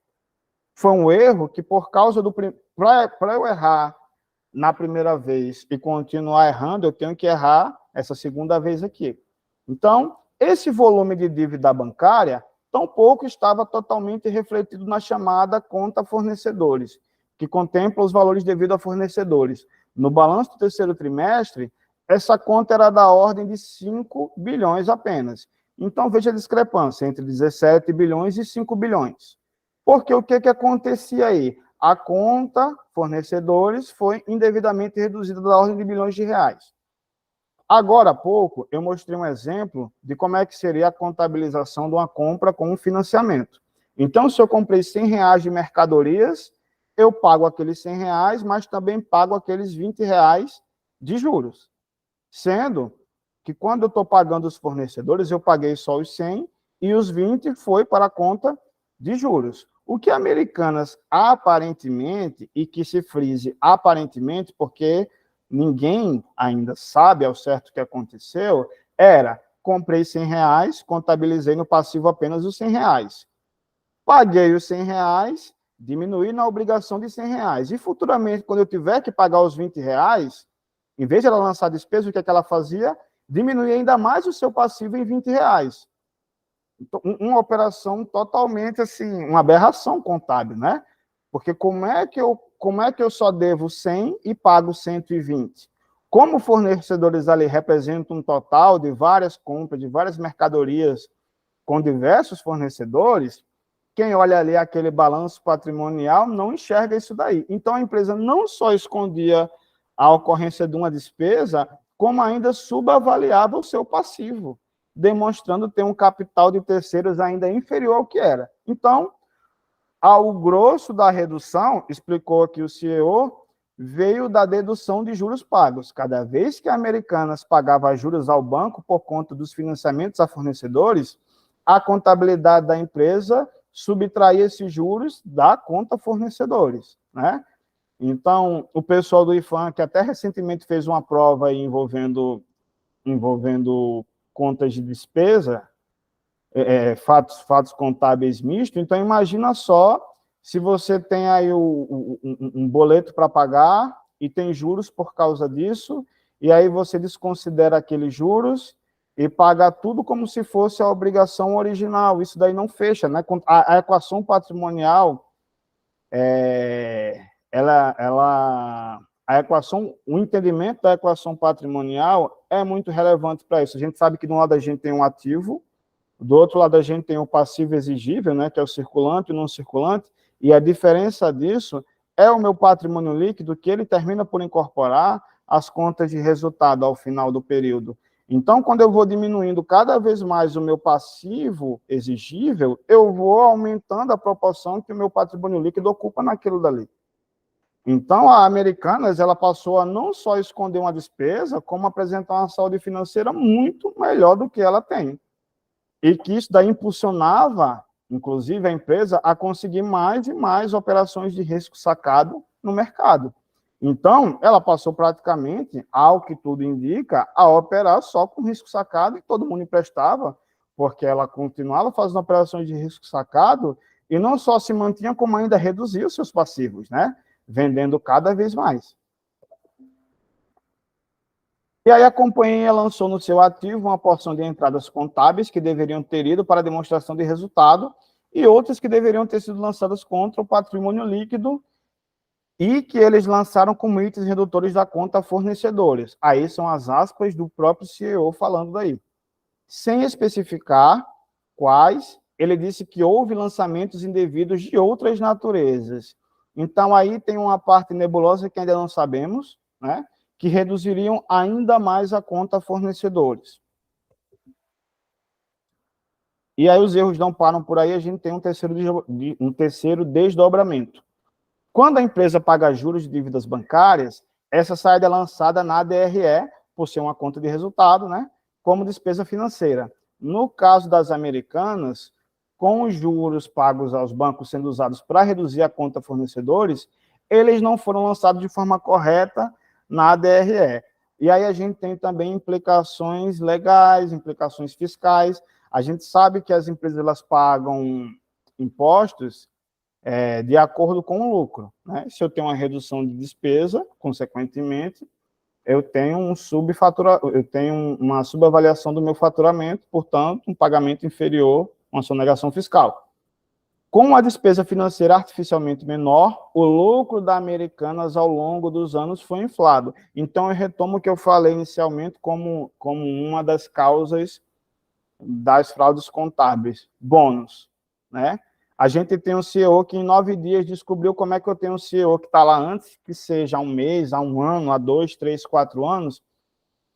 Foi um erro que, por causa do... Para eu errar na primeira vez e continuar errando, eu tenho que errar essa segunda vez aqui. Então, esse volume de dívida bancária tampouco estava totalmente refletido na chamada conta fornecedores, que contempla os valores devidos a fornecedores. No balanço do terceiro trimestre, essa conta era da ordem de 5 bilhões apenas. Então, veja a discrepância entre 17 bilhões e 5 bilhões. Porque o que acontecia aí? A conta fornecedores foi indevidamente reduzida da ordem de bilhões de reais. Agora há pouco, eu mostrei um exemplo de como é que seria a contabilização de uma compra com um financiamento. Então, se eu comprei R$100 de mercadorias, eu pago aqueles R$100, mas também pago aqueles R$20 de juros. Sendo que quando eu estou pagando os fornecedores, eu paguei só os 100 e os 20 foi para a conta de juros. O que Americanas aparentemente, e que se frise aparentemente, porque ninguém ainda sabe ao certo o que aconteceu, era, comprei R$100, contabilizei no passivo apenas os R$100. Paguei os R$100, diminuí na obrigação de R$100. E futuramente, quando eu tiver que pagar os R$20, em vez de ela lançar despesa, o que ela fazia? Diminuir ainda mais o seu passivo em R$20. Então, uma operação totalmente, assim, uma aberração contábil, né? Porque como é que eu só devo 100 e pago 120? Como fornecedores ali representam um total de várias compras, de várias mercadorias com diversos fornecedores, quem olha ali aquele balanço patrimonial não enxerga isso daí. Então, a empresa não só escondia a ocorrência de uma despesa, como ainda subavaliava o seu passivo, demonstrando ter um capital de terceiros ainda inferior ao que era. Então, ao grosso da redução, explicou aqui o CEO, veio da dedução de juros pagos. Cada vez que a Americanas pagava juros ao banco por conta dos financiamentos a fornecedores, a contabilidade da empresa subtraía esses juros da conta fornecedores, né? Então, o pessoal do IFAM, que até recentemente fez uma prova aí envolvendo contas de despesa, fatos contábeis mistos, então imagina só se você tem aí um boleto para pagar e tem juros por causa disso, e aí você desconsidera aqueles juros e paga tudo como se fosse a obrigação original. Isso daí não fecha, né? A equação patrimonial, o entendimento da equação patrimonial é muito relevante para isso. A gente sabe que de um lado a gente tem um ativo, do outro lado a gente tem o passivo exigível, né, que é o circulante e o não circulante, e a diferença disso é o meu patrimônio líquido, que ele termina por incorporar as contas de resultado ao final do período. Então, quando eu vou diminuindo cada vez mais o meu passivo exigível, eu vou aumentando a proporção que o meu patrimônio líquido ocupa naquilo dali. Então, a Americanas, ela passou a não só esconder uma despesa, como apresentar uma saúde financeira muito melhor do que ela tem. E que isso daí impulsionava, inclusive, a empresa a conseguir mais e mais operações de risco sacado no mercado. Então, ela passou praticamente, ao que tudo indica, a operar só com risco sacado, e todo mundo emprestava, porque ela continuava fazendo operações de risco sacado, e não só se mantinha, como ainda reduzia os seus passivos, né? Vendendo cada vez mais. E aí a companhia lançou no seu ativo uma porção de entradas contábeis que deveriam ter ido para demonstração de resultado e outras que deveriam ter sido lançadas contra o patrimônio líquido e que eles lançaram como itens redutores da conta fornecedores. Aí são as aspas do próprio CEO falando daí. Sem especificar quais, ele disse que houve lançamentos indevidos de outras naturezas. Então aí tem uma parte nebulosa que ainda não sabemos, né? Que reduziriam ainda mais a conta fornecedores. E aí os erros não param por aí, a gente tem um terceiro desdobramento. Quando a empresa paga juros de dívidas bancárias, essa saída é lançada na DRE, por ser uma conta de resultado, né, como despesa financeira. No caso das Americanas, com os juros pagos aos bancos sendo usados para reduzir a conta fornecedores, eles não foram lançados de forma correta na DRE. E aí a gente tem também implicações legais, implicações fiscais. A gente sabe que as empresas elas pagam impostos de acordo com o lucro, né? Se eu tenho uma redução de despesa, consequentemente, eu tenho uma subavaliação do meu faturamento, portanto, um pagamento inferior, uma sonegação fiscal. Com a despesa financeira artificialmente menor, o lucro da Americanas ao longo dos anos foi inflado. Então, eu retomo o que eu falei inicialmente como uma das causas das fraudes contábeis, bônus, né? A gente tem um CEO que em 9 dias descobriu como é que eu tenho um CEO que está lá antes, que seja há um mês, há um ano, há 2, 3, 4 anos.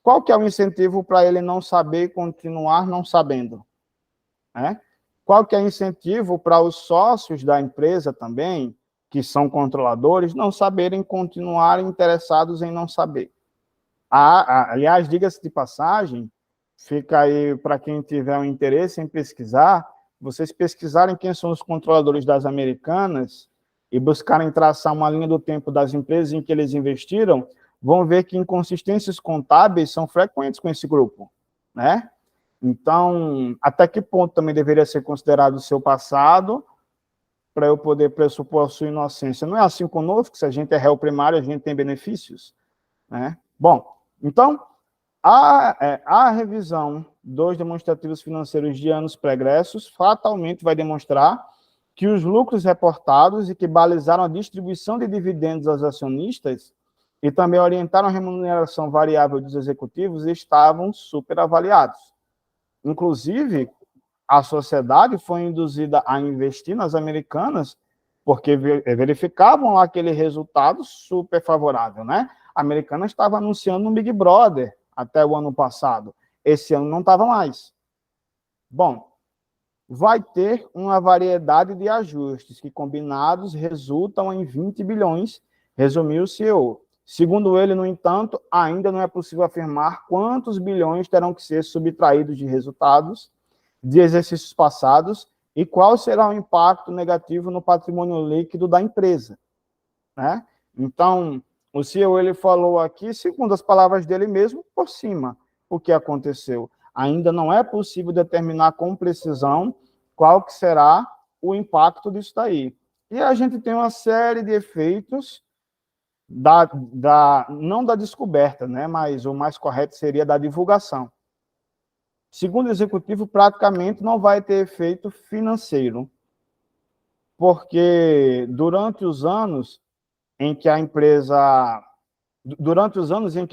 Qual que é o incentivo para ele não saber e continuar não sabendo? Né? Qual que é o incentivo para os sócios da empresa também, que são controladores, não saberem continuar interessados em não saber? Aliás, diga-se de passagem, fica aí para quem tiver um interesse em pesquisar, vocês pesquisarem quem são os controladores das Americanas e buscarem traçar uma linha do tempo das empresas em que eles investiram, vão ver que inconsistências contábeis são frequentes com esse grupo, né? Então, até que ponto também deveria ser considerado o seu passado para eu poder pressupor a sua inocência? Não é assim conosco, se a gente é réu primário, a gente tem benefícios, né? Bom, então, a revisão dos demonstrativos financeiros de anos pregressos fatalmente vai demonstrar que os lucros reportados e que balizaram a distribuição de dividendos aos acionistas e também orientaram a remuneração variável dos executivos estavam superavaliados. Inclusive, a sociedade foi induzida a investir nas Americanas porque verificavam lá aquele resultado super favorável, né? A Americanas estava anunciando um Big Brother até o ano passado. Esse ano não estava mais. Bom, vai ter uma variedade de ajustes que, combinados, resultam em 20 bilhões, resumiu o CEO. Segundo ele, no entanto, ainda não é possível afirmar quantos bilhões terão que ser subtraídos de resultados de exercícios passados e qual será o impacto negativo no patrimônio líquido da empresa, né? Então, o CEO ele falou aqui, segundo as palavras dele mesmo, por cima, o que aconteceu. Ainda não é possível determinar com precisão qual que será o impacto disso daí. E a gente tem uma série de efeitos não da descoberta, né? Mas o mais correto seria da divulgação. Segundo o executivo, praticamente não vai ter efeito financeiro, porque durante os anos em que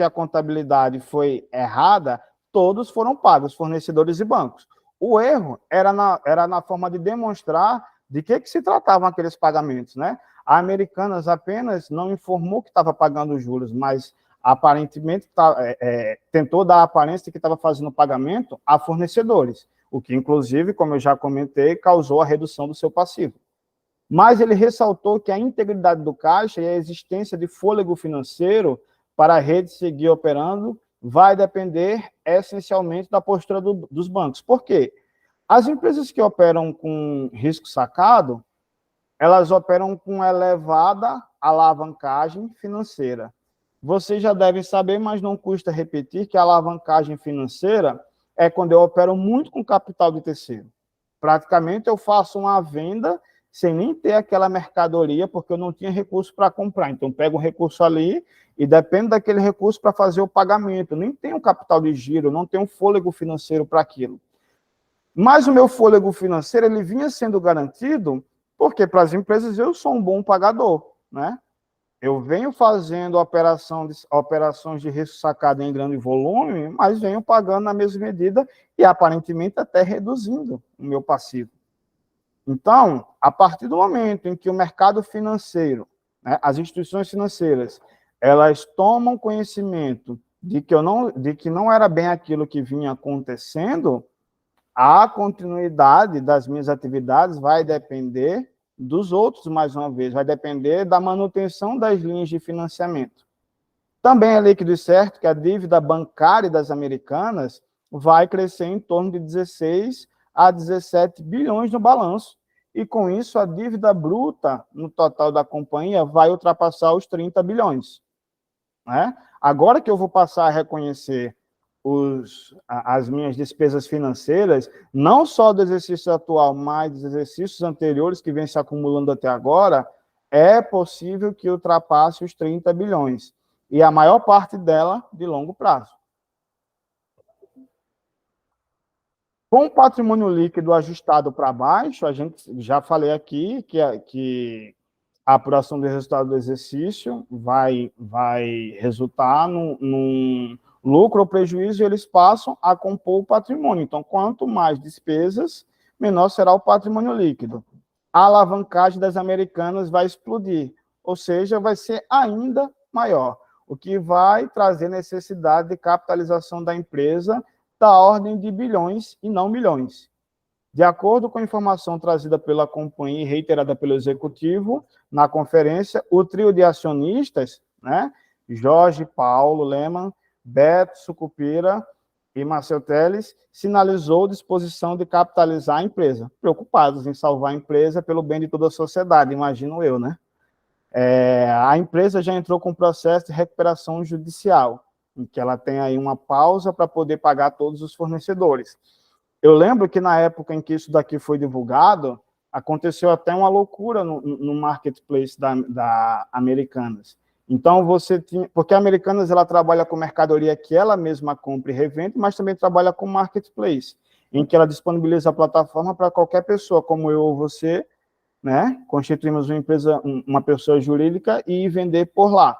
a contabilidade foi errada, todos foram pagos, fornecedores e bancos. O erro era na forma de demonstrar de que se tratavam aqueles pagamentos, né? A Americanas apenas não informou que estava pagando juros, mas aparentemente tentou dar a aparência de que estava fazendo pagamento a fornecedores, o que, inclusive, como eu já comentei, causou a redução do seu passivo. Mas ele ressaltou que a integridade do caixa e a existência de fôlego financeiro para a rede seguir operando vai depender essencialmente da postura dos bancos. Por quê? As empresas que operam com risco sacado, elas operam com elevada alavancagem financeira. Vocês já devem saber, mas não custa repetir, que a alavancagem financeira é quando eu opero muito com capital de terceiro. Praticamente eu faço uma venda sem nem ter aquela mercadoria, porque eu não tinha recurso para comprar. Então, pego um recurso ali e dependo daquele recurso para fazer o pagamento. Eu nem tenho capital de giro, não tenho fôlego financeiro para aquilo. Mas o meu fôlego financeiro ele vinha sendo garantido porque para as empresas eu sou um bom pagador, né? Eu venho fazendo operações de risco sacado em grande volume, mas venho pagando na mesma medida e aparentemente até reduzindo o meu passivo. Então, a partir do momento em que o mercado financeiro, né, as instituições financeiras, elas tomam conhecimento de que não era bem aquilo que vinha acontecendo, a continuidade das minhas atividades vai depender dos outros, mais uma vez, vai depender da manutenção das linhas de financiamento. Também é líquido e certo que a dívida bancária das Americanas vai crescer em torno de 16 a 17 bilhões no balanço, e com isso a dívida bruta no total da companhia vai ultrapassar os 30 bilhões. Né? Agora que eu vou passar a reconhecer as minhas despesas financeiras, não só do exercício atual, mas dos exercícios anteriores que vem se acumulando até agora, é possível que ultrapasse os 30 bilhões. E a maior parte dela de longo prazo. Com o patrimônio líquido ajustado para baixo, a gente já falei aqui que a apuração do resultado do exercício vai resultar num lucro ou prejuízo, e eles passam a compor o patrimônio. Então, quanto mais despesas, menor será o patrimônio líquido. A alavancagem das Americanas vai explodir, ou seja, vai ser ainda maior, o que vai trazer necessidade de capitalização da empresa da ordem de bilhões e não milhões. De acordo com a informação trazida pela companhia e reiterada pelo executivo na conferência, o trio de acionistas, né, Jorge Paulo Lemann, Beto Sucupira e Marcel Teles, sinalizou disposição de capitalizar a empresa, preocupados em salvar a empresa pelo bem de toda a sociedade, imagino eu, né? A empresa já entrou com um processo de recuperação judicial, em que ela tem aí uma pausa para poder pagar todos os fornecedores. Eu lembro que na época em que isso daqui foi divulgado, aconteceu até uma loucura no marketplace da Americanas. Então, você tinha... Porque a Americanas, ela trabalha com mercadoria que ela mesma compra e revende, mas também trabalha com marketplace, em que ela disponibiliza a plataforma para qualquer pessoa, como eu ou você, né, constituímos uma empresa, uma pessoa jurídica e vender por lá.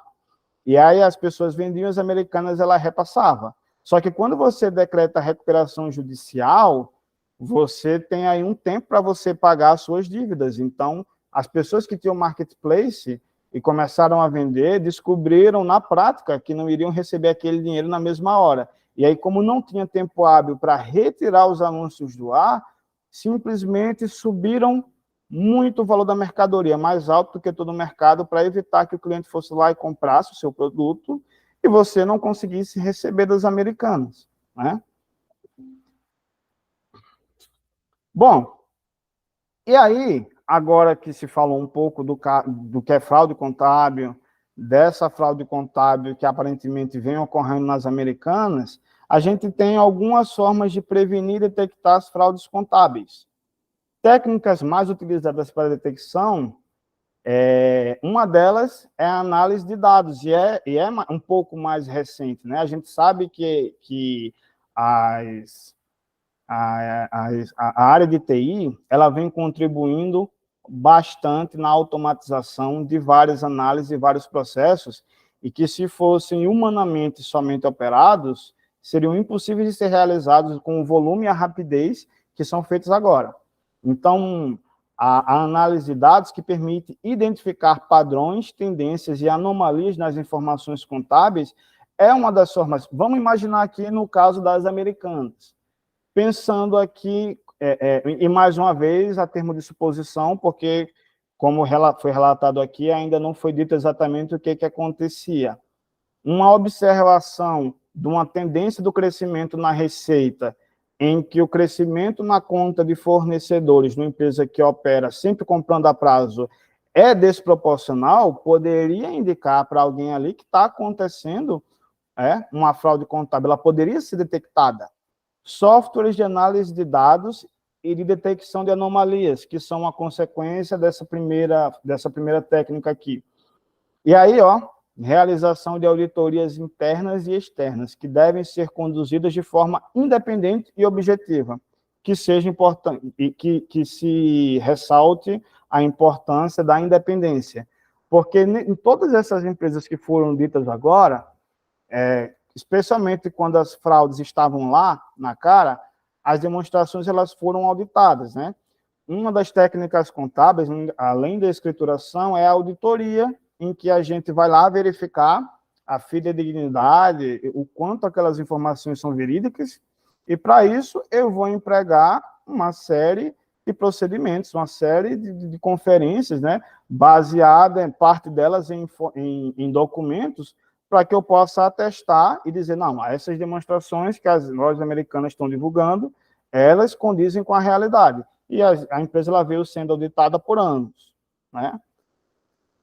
E aí as pessoas vendiam, as Americanas ela repassava. Só que quando você decreta recuperação judicial, você tem aí um tempo para você pagar as suas dívidas. Então, as pessoas que tinham marketplace e começaram a vender, descobriram na prática que não iriam receber aquele dinheiro na mesma hora. E aí, como não tinha tempo hábil para retirar os anúncios do ar, simplesmente subiram muito o valor da mercadoria, mais alto do que todo o mercado, para evitar que o cliente fosse lá e comprasse o seu produto e você não conseguisse receber das Americanas, né? Bom, e aí, agora que se falou um pouco do que é fraude contábil, dessa fraude contábil que aparentemente vem ocorrendo nas Americanas, a gente tem algumas formas de prevenir e detectar as fraudes contábeis. Técnicas mais utilizadas para detecção, uma delas é a análise de dados, e é um pouco mais recente, né? A gente sabe que a área de TI, ela vem contribuindo bastante na automatização de várias análises e vários processos, e que se fossem humanamente somente operados, seriam impossíveis de ser realizados com o volume e a rapidez que são feitos agora. Então, a análise de dados que permite identificar padrões, tendências e anomalias nas informações contábeis é uma das formas. Vamos imaginar aqui no caso das Americanas. Pensando aqui, e mais uma vez, a termo de suposição, porque, como foi relatado aqui, ainda não foi dito exatamente o que acontecia. Uma observação de uma tendência do crescimento na receita, em que o crescimento na conta de fornecedores, numa empresa que opera sempre comprando a prazo, é desproporcional, poderia indicar para alguém ali que está acontecendo uma fraude contábil, ela poderia ser detectada. Softwares de análise de dados e de detecção de anomalias, que são a consequência dessa primeira técnica aqui. E aí, realização de auditorias internas e externas, que devem ser conduzidas de forma independente e objetiva, que seja importante e que se ressalte a importância da independência. Porque em todas essas empresas que foram ditas agora, especialmente quando as fraudes estavam lá na cara, as demonstrações elas foram auditadas, né? Uma das técnicas contábeis, além da escrituração, é a auditoria, em que a gente vai lá verificar a fidedignidade, o quanto aquelas informações são verídicas, e para isso eu vou empregar uma série de procedimentos, uma série de conferências, né, baseada, parte delas em documentos, para que eu possa atestar e dizer, não, essas demonstrações que as lojas americanas estão divulgando, elas condizem com a realidade. E a empresa ela veio sendo auditada por anos, né?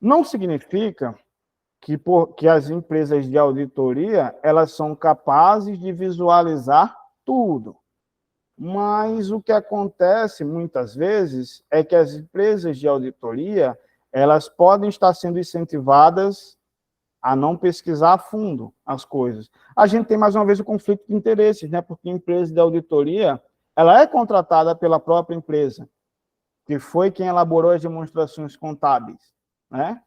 Não significa que as empresas de auditoria elas são capazes de visualizar tudo. Mas o que acontece muitas vezes é que as empresas de auditoria elas podem estar sendo incentivadas a não pesquisar a fundo as coisas. A gente tem, mais uma vez, o conflito de interesses, né? Porque empresa de auditoria, ela é contratada pela própria empresa, que foi quem elaborou as demonstrações contábeis, né?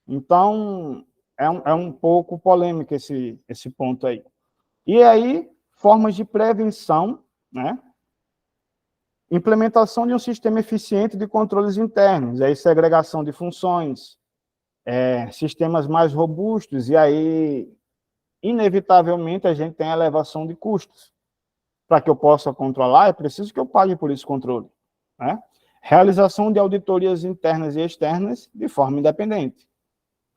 Então, é um pouco polêmico esse ponto aí. E aí, formas de prevenção, né? Implementação de um sistema eficiente de controles internos, aí segregação de funções, sistemas mais robustos, e aí, inevitavelmente, a gente tem a elevação de custos. Para que eu possa controlar, é preciso que eu pague por esse controle, né? Realização de auditorias internas e externas de forma independente.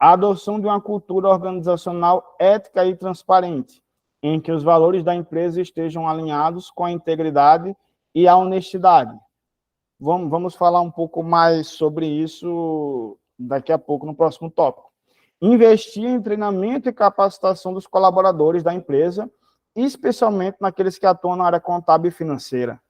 A adoção de uma cultura organizacional ética e transparente, em que os valores da empresa estejam alinhados com a integridade e a honestidade. Vamos falar um pouco mais sobre isso daqui a pouco no próximo tópico. Investir em treinamento e capacitação dos colaboradores da empresa, especialmente naqueles que atuam na área contábil e financeira,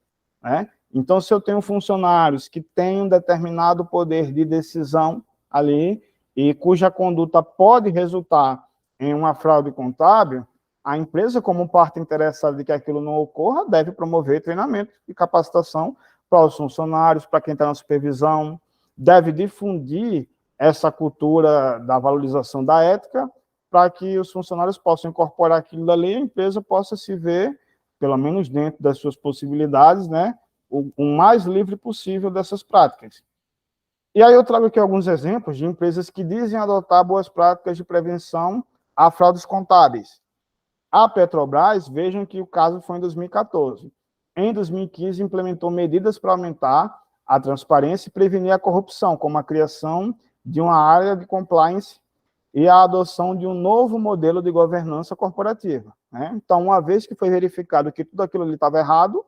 né? Então, se eu tenho funcionários que têm um determinado poder de decisão ali e cuja conduta pode resultar em uma fraude contábil, a empresa, como parte interessada de que aquilo não ocorra, deve promover treinamento e capacitação para os funcionários, para quem está na supervisão, deve difundir essa cultura da valorização da ética para que os funcionários possam incorporar aquilo dali e a empresa possa se ver, pelo menos dentro das suas possibilidades, né, o mais livre possível dessas práticas. E aí eu trago aqui alguns exemplos de empresas que dizem adotar boas práticas de prevenção a fraudes contábeis. A Petrobras, vejam que o caso foi em 2014. Em 2015, implementou medidas para aumentar a transparência e prevenir a corrupção, como a criação de uma área de compliance e a adoção de um novo modelo de governança corporativa, né? Então, uma vez que foi verificado que tudo aquilo ali estava errado,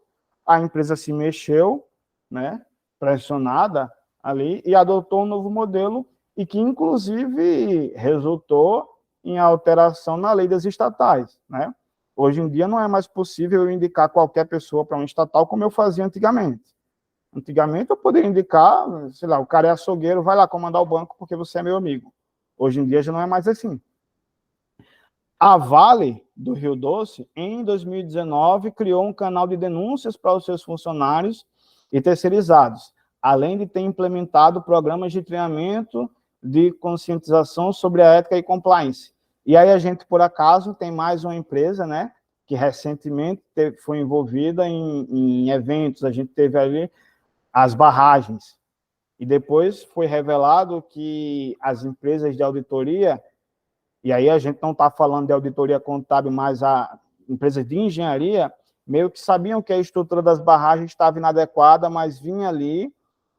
a empresa se mexeu, né, pressionada ali, e adotou um novo modelo, e que, inclusive, resultou em alteração na lei das estatais, né? Hoje em dia não é mais possível eu indicar qualquer pessoa para um estatal como eu fazia antigamente. Antigamente eu poderia indicar, sei lá, o cara é açougueiro, vai lá comandar o banco porque você é meu amigo. Hoje em dia já não é mais assim. A Vale do Rio Doce, em 2019, criou um canal de denúncias para os seus funcionários e terceirizados, além de ter implementado programas de treinamento de conscientização sobre a ética e compliance. E aí a gente, por acaso, tem mais uma empresa, né, que recentemente foi envolvida em eventos. A gente teve ali as barragens. E depois foi revelado que as empresas de auditoria, e aí a gente não está falando de auditoria contábil, mas a empresas de engenharia, meio que sabiam que a estrutura das barragens estava inadequada, mas vinha ali,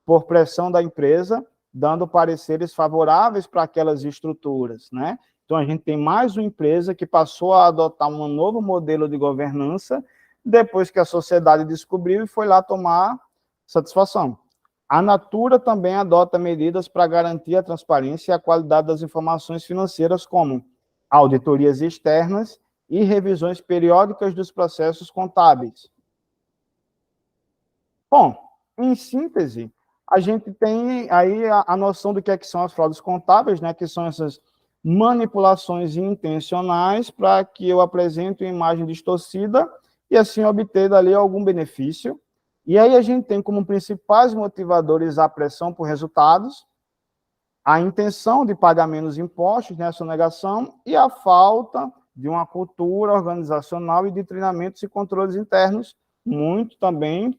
por pressão da empresa, dando pareceres favoráveis para aquelas estruturas, né? Então, a gente tem mais uma empresa que passou a adotar um novo modelo de governança, depois que a sociedade descobriu e foi lá tomar satisfação. A Natura também adota medidas para garantir a transparência e a qualidade das informações financeiras, como auditorias externas e revisões periódicas dos processos contábeis. Bom, em síntese, a gente tem aí a noção do que é que são as fraudes contábeis, né, que são essas manipulações intencionais para que eu apresente uma imagem distorcida e assim obter dali algum benefício. E aí a gente tem como principais motivadores a pressão por resultados, a intenção de pagar menos impostos, né, a sonegação, e a falta de uma cultura organizacional e de treinamentos e controles internos, muito também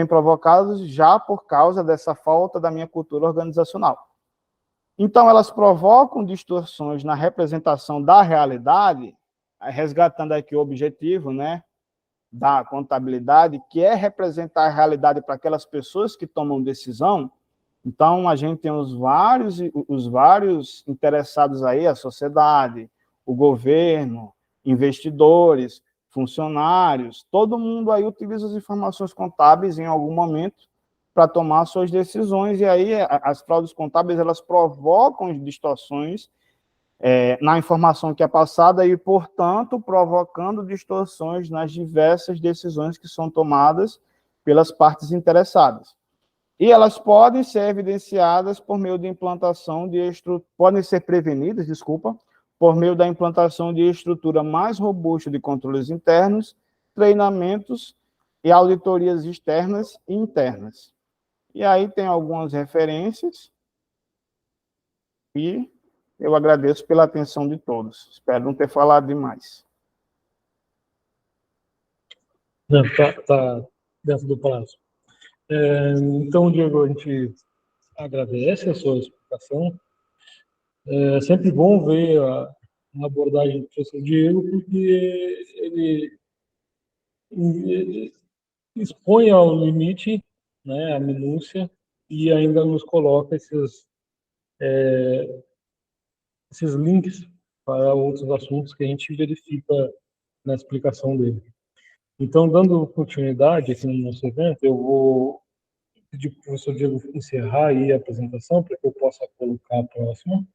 provocados já por causa dessa falta da minha cultura organizacional. Então, elas provocam distorções na representação da realidade, resgatando aqui o objetivo, né, da contabilidade, que é representar a realidade para aquelas pessoas que tomam decisão. Então, a gente tem os vários interessados aí, a sociedade, o governo, investidores, funcionários, todo mundo aí utiliza as informações contábeis em algum momento para tomar suas decisões, e aí as fraudes contábeis, elas provocam distorções na informação que é passada e, portanto, provocando distorções nas diversas decisões que são tomadas pelas partes interessadas. E elas podem ser evidenciadas por meio de implantação de podem ser prevenidas, por meio da implantação de estrutura mais robusta de controles internos treinamentos e auditorias externas e internas. E aí tem algumas referências e eu agradeço pela atenção de todos. Espero não ter falado demais. Não, tá dentro do prazo. Então, Diego, a gente agradece a sua explicação. É sempre bom ver uma abordagem do professor Diego, porque ele expõe ao limite, né, a minúcia, e ainda nos coloca esses links para outros assuntos que a gente verifica na explicação dele. Então, dando continuidade aqui no nosso evento, eu vou pedir para o professor Diego encerrar aí a apresentação, para que eu possa colocar a próxima.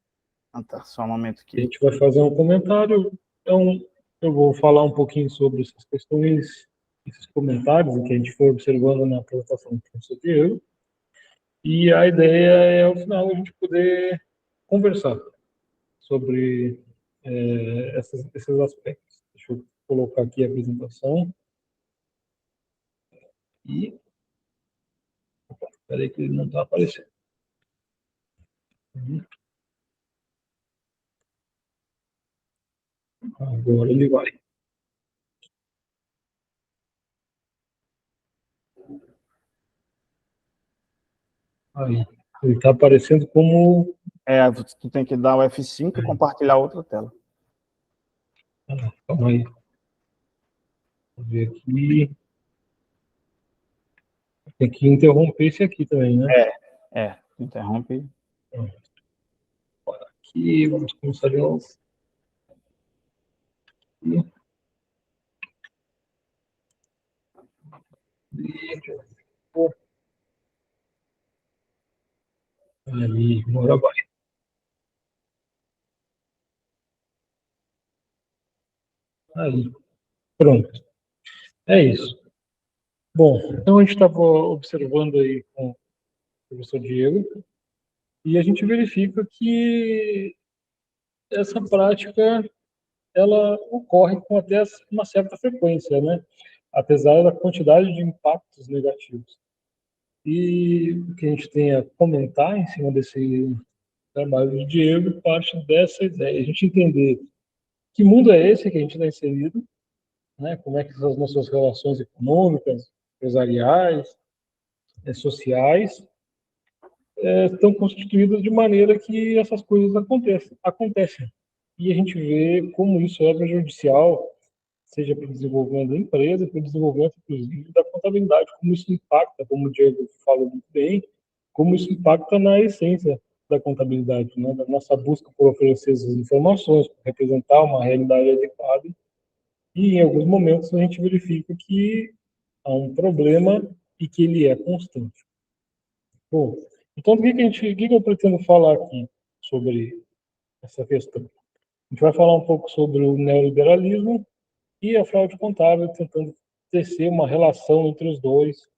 Ah, tá, só um momento A aqui. gente vai fazer um comentário. Então, eu vou falar um pouquinho sobre essas questões, esses comentários que a gente foi observando na apresentação do professor Diego. E a ideia é, ao final, a gente poder conversar sobre esses aspectos. Deixa eu colocar aqui a apresentação. E. Espera aí que ele não está aparecendo. Agora ele vai. Aí. Ele está aparecendo como. Tu tem que dar o F5 e compartilhar outra tela. Calma aí. Vou ver aqui. Tem que interromper esse aqui também, né? Interrompe. Aqui, vamos começar de novo. Ali, agora vai. Aí, pronto. É isso. Bom, então a gente estava observando aí com o professor Diego e a gente verifica que essa prática ela ocorre com até uma certa frequência, né? Apesar da quantidade de impactos negativos. E o que a gente tem a comentar em cima desse trabalho do Diego parte dessa ideia. A gente entender que mundo é esse que a gente está inserido, né? Como é que são as nossas relações econômicas, empresariais, sociais, estão constituídas de maneira que essas coisas acontecem. E a gente vê como isso é prejudicial, seja para o desenvolvimento da empresa, para o desenvolvimento, inclusive, da contabilidade, como isso impacta, como o Diego falou muito bem, como isso impacta na essência da contabilidade, né? Da nossa busca por oferecer essas informações, por representar uma realidade adequada. E em alguns momentos a gente verifica que há um problema e que ele é constante. Bom, então o que eu pretendo falar aqui sobre essa questão? A gente vai falar um pouco sobre o neoliberalismo e a fraude contábil, tentando tecer uma relação entre os dois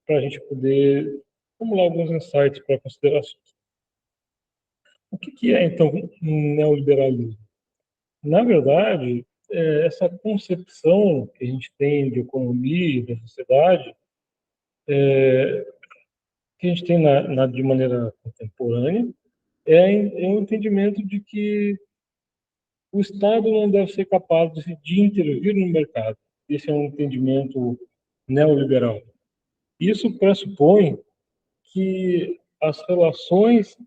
para a gente poder formular alguns insights para considerações. O que é, então, um neoliberalismo? Na verdade, essa concepção que a gente tem de economia e da sociedade, que a gente tem de maneira contemporânea, é um entendimento de que o Estado não deve ser capaz de intervir no mercado. Esse é um entendimento neoliberal. Isso pressupõe que as relações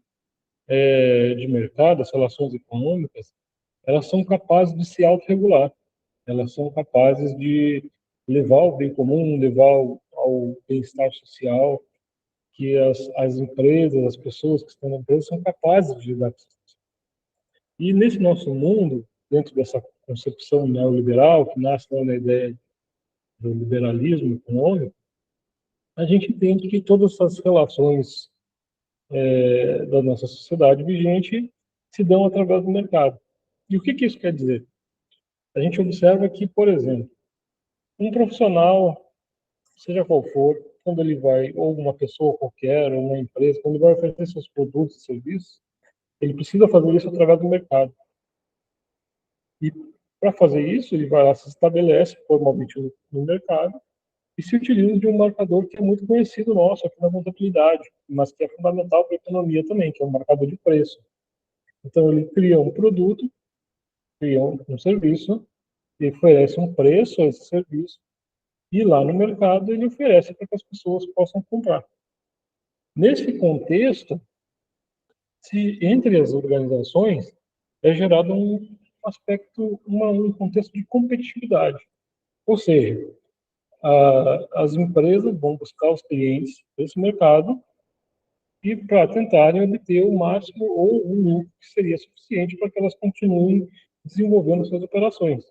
de mercado, as relações econômicas, elas são capazes de se autorregular. Elas são capazes de levar ao bem comum, levar ao bem-estar social, que as empresas, as pessoas que estão na empresa são capazes de lidar com isso. E nesse nosso mundo, dentro dessa concepção neoliberal, que nasce na ideia do liberalismo econômico, a gente entende que todas essas relações da nossa sociedade vigente se dão através do mercado. E o que isso quer dizer? A gente observa que, por exemplo, um profissional, seja qual for, quando ele vai, ou uma pessoa qualquer, ou uma empresa, quando ele vai oferecer seus produtos e serviços, ele precisa fazer isso através do mercado. E Para fazer isso, ele vai lá, se estabelece formalmente no mercado e se utiliza de um marcador que é muito conhecido nosso aqui na contabilidade, mas que é fundamental para a economia também, que é o marcador de preço. Então, ele cria um produto, cria um serviço, e oferece um preço a esse serviço, e lá no mercado ele oferece para que as pessoas possam comprar. Nesse contexto, se entre as organizações é gerado um aspecto, um contexto de competitividade. Ou seja, as empresas vão buscar os clientes desse mercado e para tentarem obter o máximo ou um lucro que seria suficiente para que elas continuem desenvolvendo suas operações.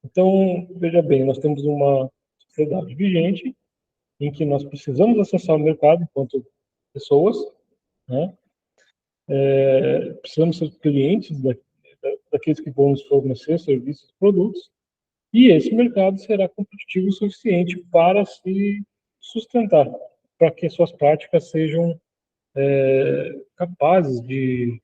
Então, veja bem, nós temos uma sociedade vigente em que nós precisamos acessar o mercado enquanto pessoas, né? Precisamos ser clientes daqueles que vão nos fornecer serviços e produtos, e esse mercado será competitivo o suficiente para se sustentar, para que suas práticas sejam capazes de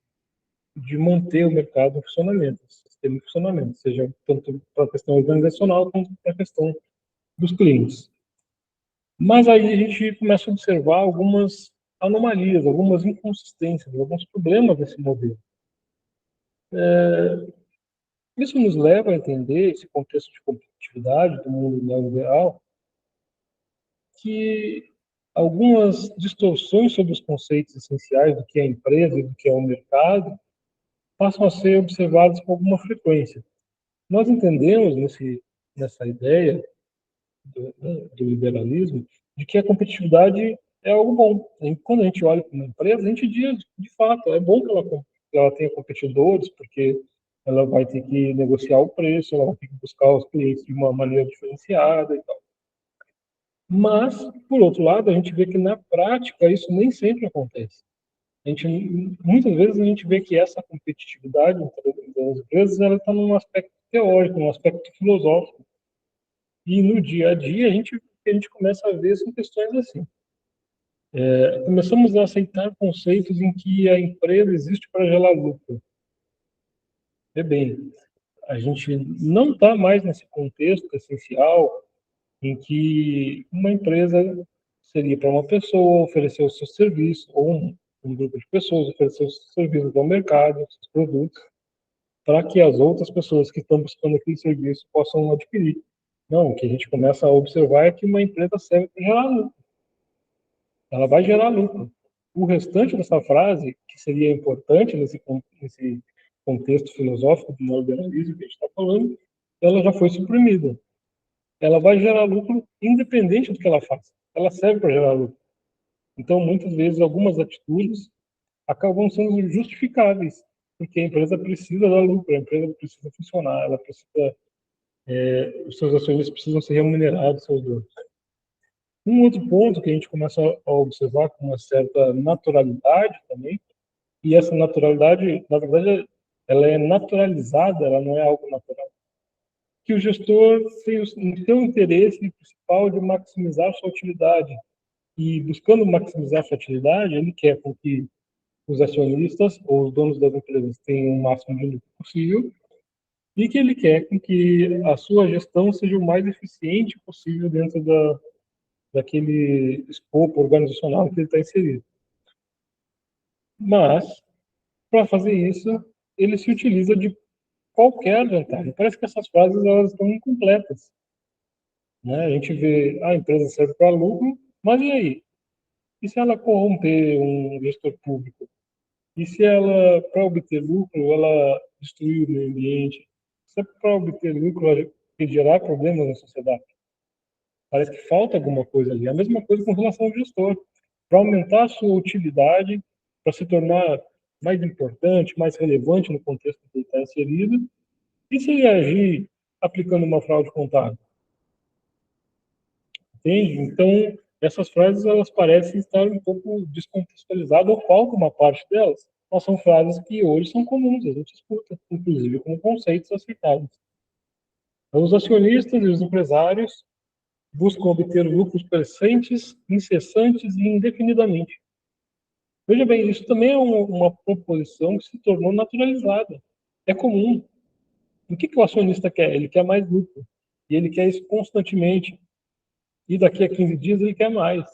manter o mercado em funcionamento, o sistema em funcionamento, seja tanto para a questão organizacional quanto para a questão dos clientes. Mas aí a gente começa a observar algumas anomalias, algumas inconsistências, alguns problemas desse modelo. Isso nos leva a entender esse contexto de competitividade do mundo neoliberal, que algumas distorções sobre os conceitos essenciais do que é a empresa e do que é o mercado passam a ser observadas com alguma frequência. Nós entendemos nessa ideia do liberalismo de que a competitividade é algo bom. E quando a gente olha para uma empresa, a gente diz, de fato, é bom que ela tenha competidores, porque ela vai ter que negociar o preço, ela vai ter que buscar os clientes de uma maneira diferenciada e tal. Mas, por outro lado, a gente vê que na prática isso nem sempre acontece. Muitas vezes a gente vê que essa competitividade entre as empresas ela está num aspecto teórico, num aspecto filosófico. E no dia a dia a gente começa a ver são questões assim. Começamos a aceitar conceitos em que a empresa existe para gerar lucro. É bem, a gente não está mais nesse contexto essencial em que uma empresa seria para uma pessoa oferecer o seu serviço, ou um grupo de pessoas oferecer os serviços ao mercado, os seus produtos, para que as outras pessoas que estão buscando aquele serviço possam adquirir. Não, o que a gente começa a observar é que uma empresa serve para gerar lucro. Ela vai gerar lucro. O restante dessa frase, que seria importante nesse contexto filosófico do neoliberalismo que a gente está falando, ela já foi suprimida. Ela vai gerar lucro independente do que ela faça. Ela serve para gerar lucro. Então, muitas vezes, algumas atitudes acabam sendo justificáveis, porque a empresa precisa dar lucro, a empresa precisa funcionar, ela precisa, os seus acionistas precisam ser remunerados, seus donos. Um outro ponto que a gente começa a observar com uma certa naturalidade também, e essa naturalidade, na verdade, ela é naturalizada, ela não é algo natural, que o gestor tem o seu interesse principal de maximizar sua utilidade. E buscando maximizar sua utilidade, ele quer com que os acionistas ou os donos das empresas tenham o máximo de lucro possível e que ele quer com que a sua gestão seja o mais eficiente possível dentro daquele escopo organizacional que ele está inserido. Mas, para fazer isso, ele se utiliza de qualquer vantagem. Parece que essas frases elas estão incompletas. Né? A gente vê a empresa serve para lucro, mas e aí? E se ela corromper um gestor público? E se ela, para obter lucro, ela destruir o meio ambiente? Se é para obter lucro, ela gerar problemas na sociedade? Parece que falta alguma coisa ali. A mesma coisa com relação ao gestor. Para aumentar a sua utilidade, para se tornar mais importante, mais relevante no contexto que ele está inserido, e se ele agir aplicando uma fraude contábil? Entende? Então, essas frases elas parecem estar um pouco descontextualizadas ou falta uma parte delas. Mas são frases que hoje são comuns, a gente escuta, inclusive como conceitos aceitáveis. Então, os acionistas e os empresários buscam obter lucros crescentes, incessantes e indefinidamente. Veja bem, isso também é uma proposição que se tornou naturalizada. É comum. O que o acionista quer? Ele quer mais lucro. E ele quer isso constantemente. E daqui a 15 dias ele quer mais.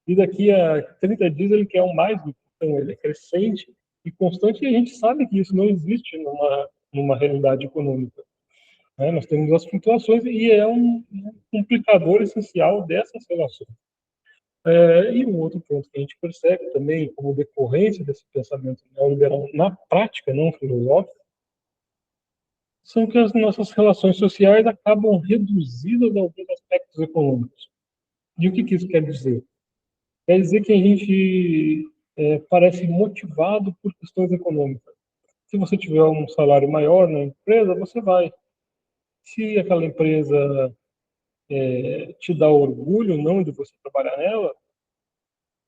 E daqui a 30 dias ele quer um mais lucro. Então ele é crescente e constante, e a gente sabe que isso não existe numa realidade econômica. Né? Nós temos as flutuações e é um complicador essencial dessas relações. E um outro ponto que a gente percebe também, como decorrência desse pensamento neoliberal na prática, não filosófica, são que as nossas relações sociais acabam reduzidas a alguns aspectos econômicos. E o que isso quer dizer? Quer dizer que a gente parece motivado por questões econômicas. Se você tiver um salário maior na empresa, você vai. Se aquela empresa te dá orgulho, não de você trabalhar nela,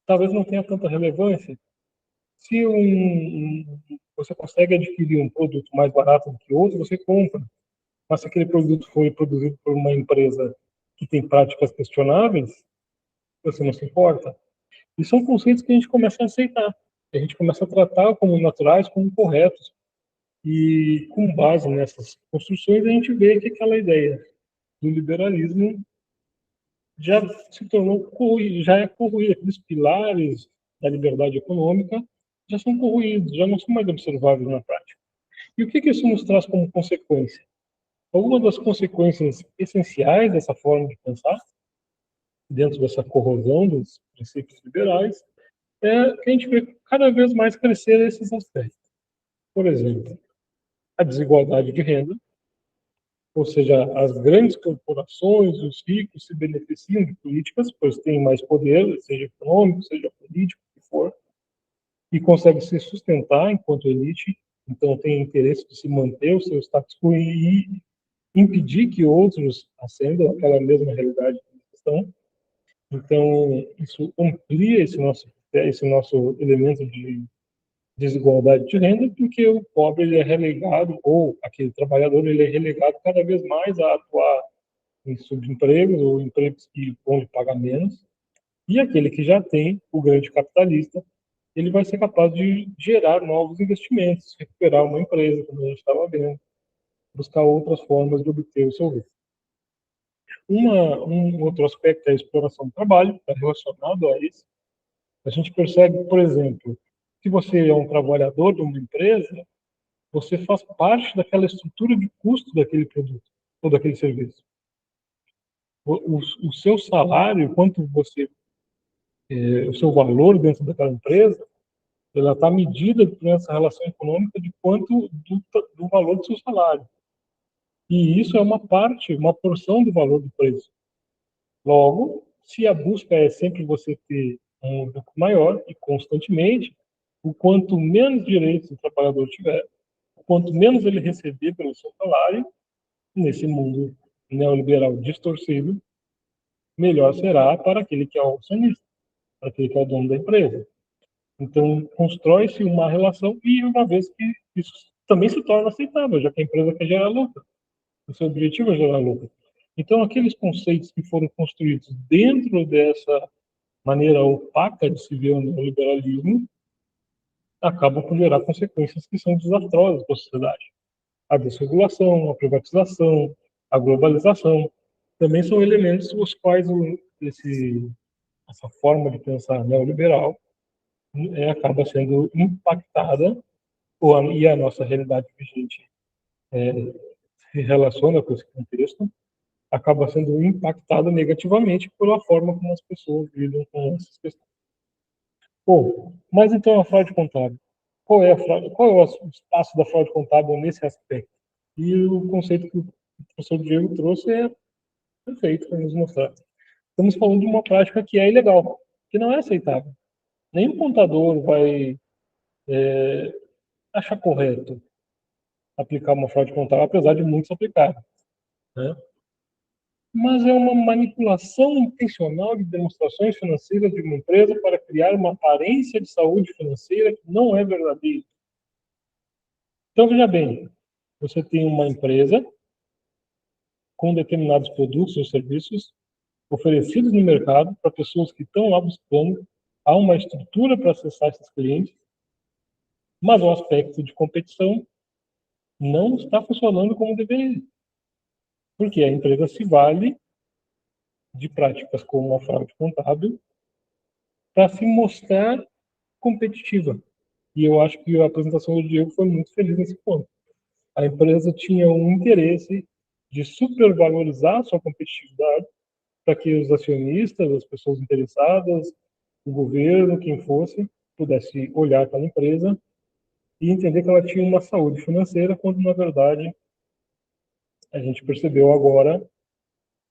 talvez não tenha tanta relevância. Se você consegue adquirir um produto mais barato do que outro, você compra. Mas se aquele produto foi produzido por uma empresa que tem práticas questionáveis, você não se importa. E são conceitos que a gente começa a aceitar. A gente começa a tratar como naturais, como corretos. E com base nessas construções, a gente vê que aquela ideia do liberalismo já se tornou, já é corroída. Aqueles pilares da liberdade econômica já são corroídos, já não são mais observáveis na prática. E o que isso nos traz como consequência? Algumas das consequências essenciais dessa forma de pensar, dentro dessa corrosão dos princípios liberais, é que a gente vê cada vez mais crescer esses aspectos. Por exemplo, a desigualdade de renda, ou seja, as grandes corporações, os ricos se beneficiam de políticas, pois têm mais poder, seja econômico, seja político, o que for, e conseguem se sustentar enquanto elite, então tem interesse de se manter o seu status quo e impedir que outros ascendam àquela mesma realidade que eles estão. Então, isso amplia esse nosso elemento de desigualdade de renda, porque o pobre ele é relegado, ou aquele trabalhador ele é relegado cada vez mais a atuar em subempregos ou empregos que vão lhe pagar menos, e aquele que já tem, o grande capitalista, ele vai ser capaz de gerar novos investimentos, recuperar uma empresa, como a gente estava vendo, buscar outras formas de obter o seu lucro. Um outro aspecto é a exploração do trabalho, está relacionado a isso. A gente percebe, por exemplo, se você é um trabalhador de uma empresa, você faz parte daquela estrutura de custo daquele produto ou daquele serviço. O seu salário, quanto você, o seu valor dentro daquela empresa, ela está medida por essa relação econômica de quanto do valor do seu salário. E isso é uma parte, uma porção do valor do preço. Logo, se a busca é sempre você ter um lucro maior e constantemente, o quanto menos direitos o trabalhador tiver, o quanto menos ele receber pelo seu salário, nesse mundo neoliberal distorcido, melhor será para aquele que é o acionista, para aquele que é o dono da empresa. Então, constrói-se uma relação e uma vez que isso também se torna aceitável, já que a empresa quer gerar lucro. O seu objetivo é gerar lucro. Então, aqueles conceitos que foram construídos dentro dessa maneira opaca de se ver o neoliberalismo acabam por gerar consequências que são desastrosas para a sociedade. A desregulação, a privatização, a globalização, também são elementos os quais essa forma de pensar neoliberal acaba sendo impactada, e a nossa realidade vigente se relaciona com esse contexto, acaba sendo impactada negativamente pela forma como as pessoas lidam com essas questões. Bom, mas então a fraude contábil. Qual é a fraude? Qual é o espaço da fraude contábil nesse aspecto? E o conceito que o professor Diego trouxe é perfeito para nos mostrar. Estamos falando de uma prática que é ilegal, que não é aceitável. Nenhum contador vai achar correto aplicar uma fraude contábil, apesar de muitos aplicarem, né? Mas é uma manipulação intencional de demonstrações financeiras de uma empresa para criar uma aparência de saúde financeira que não é verdadeira. Então, veja bem, você tem uma empresa com determinados produtos ou serviços oferecidos no mercado para pessoas que estão lá buscando, há uma estrutura para acessar esses clientes, mas o aspecto de competição não está funcionando como deveria. Porque a empresa se vale de práticas como a fraude contábil para se mostrar competitiva. E eu acho que a apresentação do Diego foi muito feliz nesse ponto. A empresa tinha um interesse de supervalorizar a sua competitividade para que os acionistas, as pessoas interessadas, o governo, quem fosse, pudesse olhar para a empresa e entender que ela tinha uma saúde financeira, quando na verdade a gente percebeu agora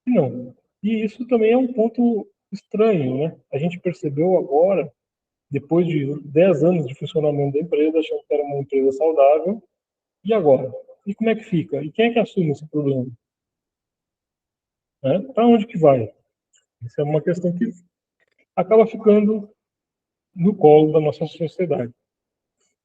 que não. E isso também é um ponto estranho, né? A gente percebeu agora, depois de 10 anos de funcionamento da empresa, achando que era uma empresa saudável, e agora? E como é que fica? E quem é que assume esse problema? Né? Para onde que vai? Isso é uma questão que acaba ficando no colo da nossa sociedade.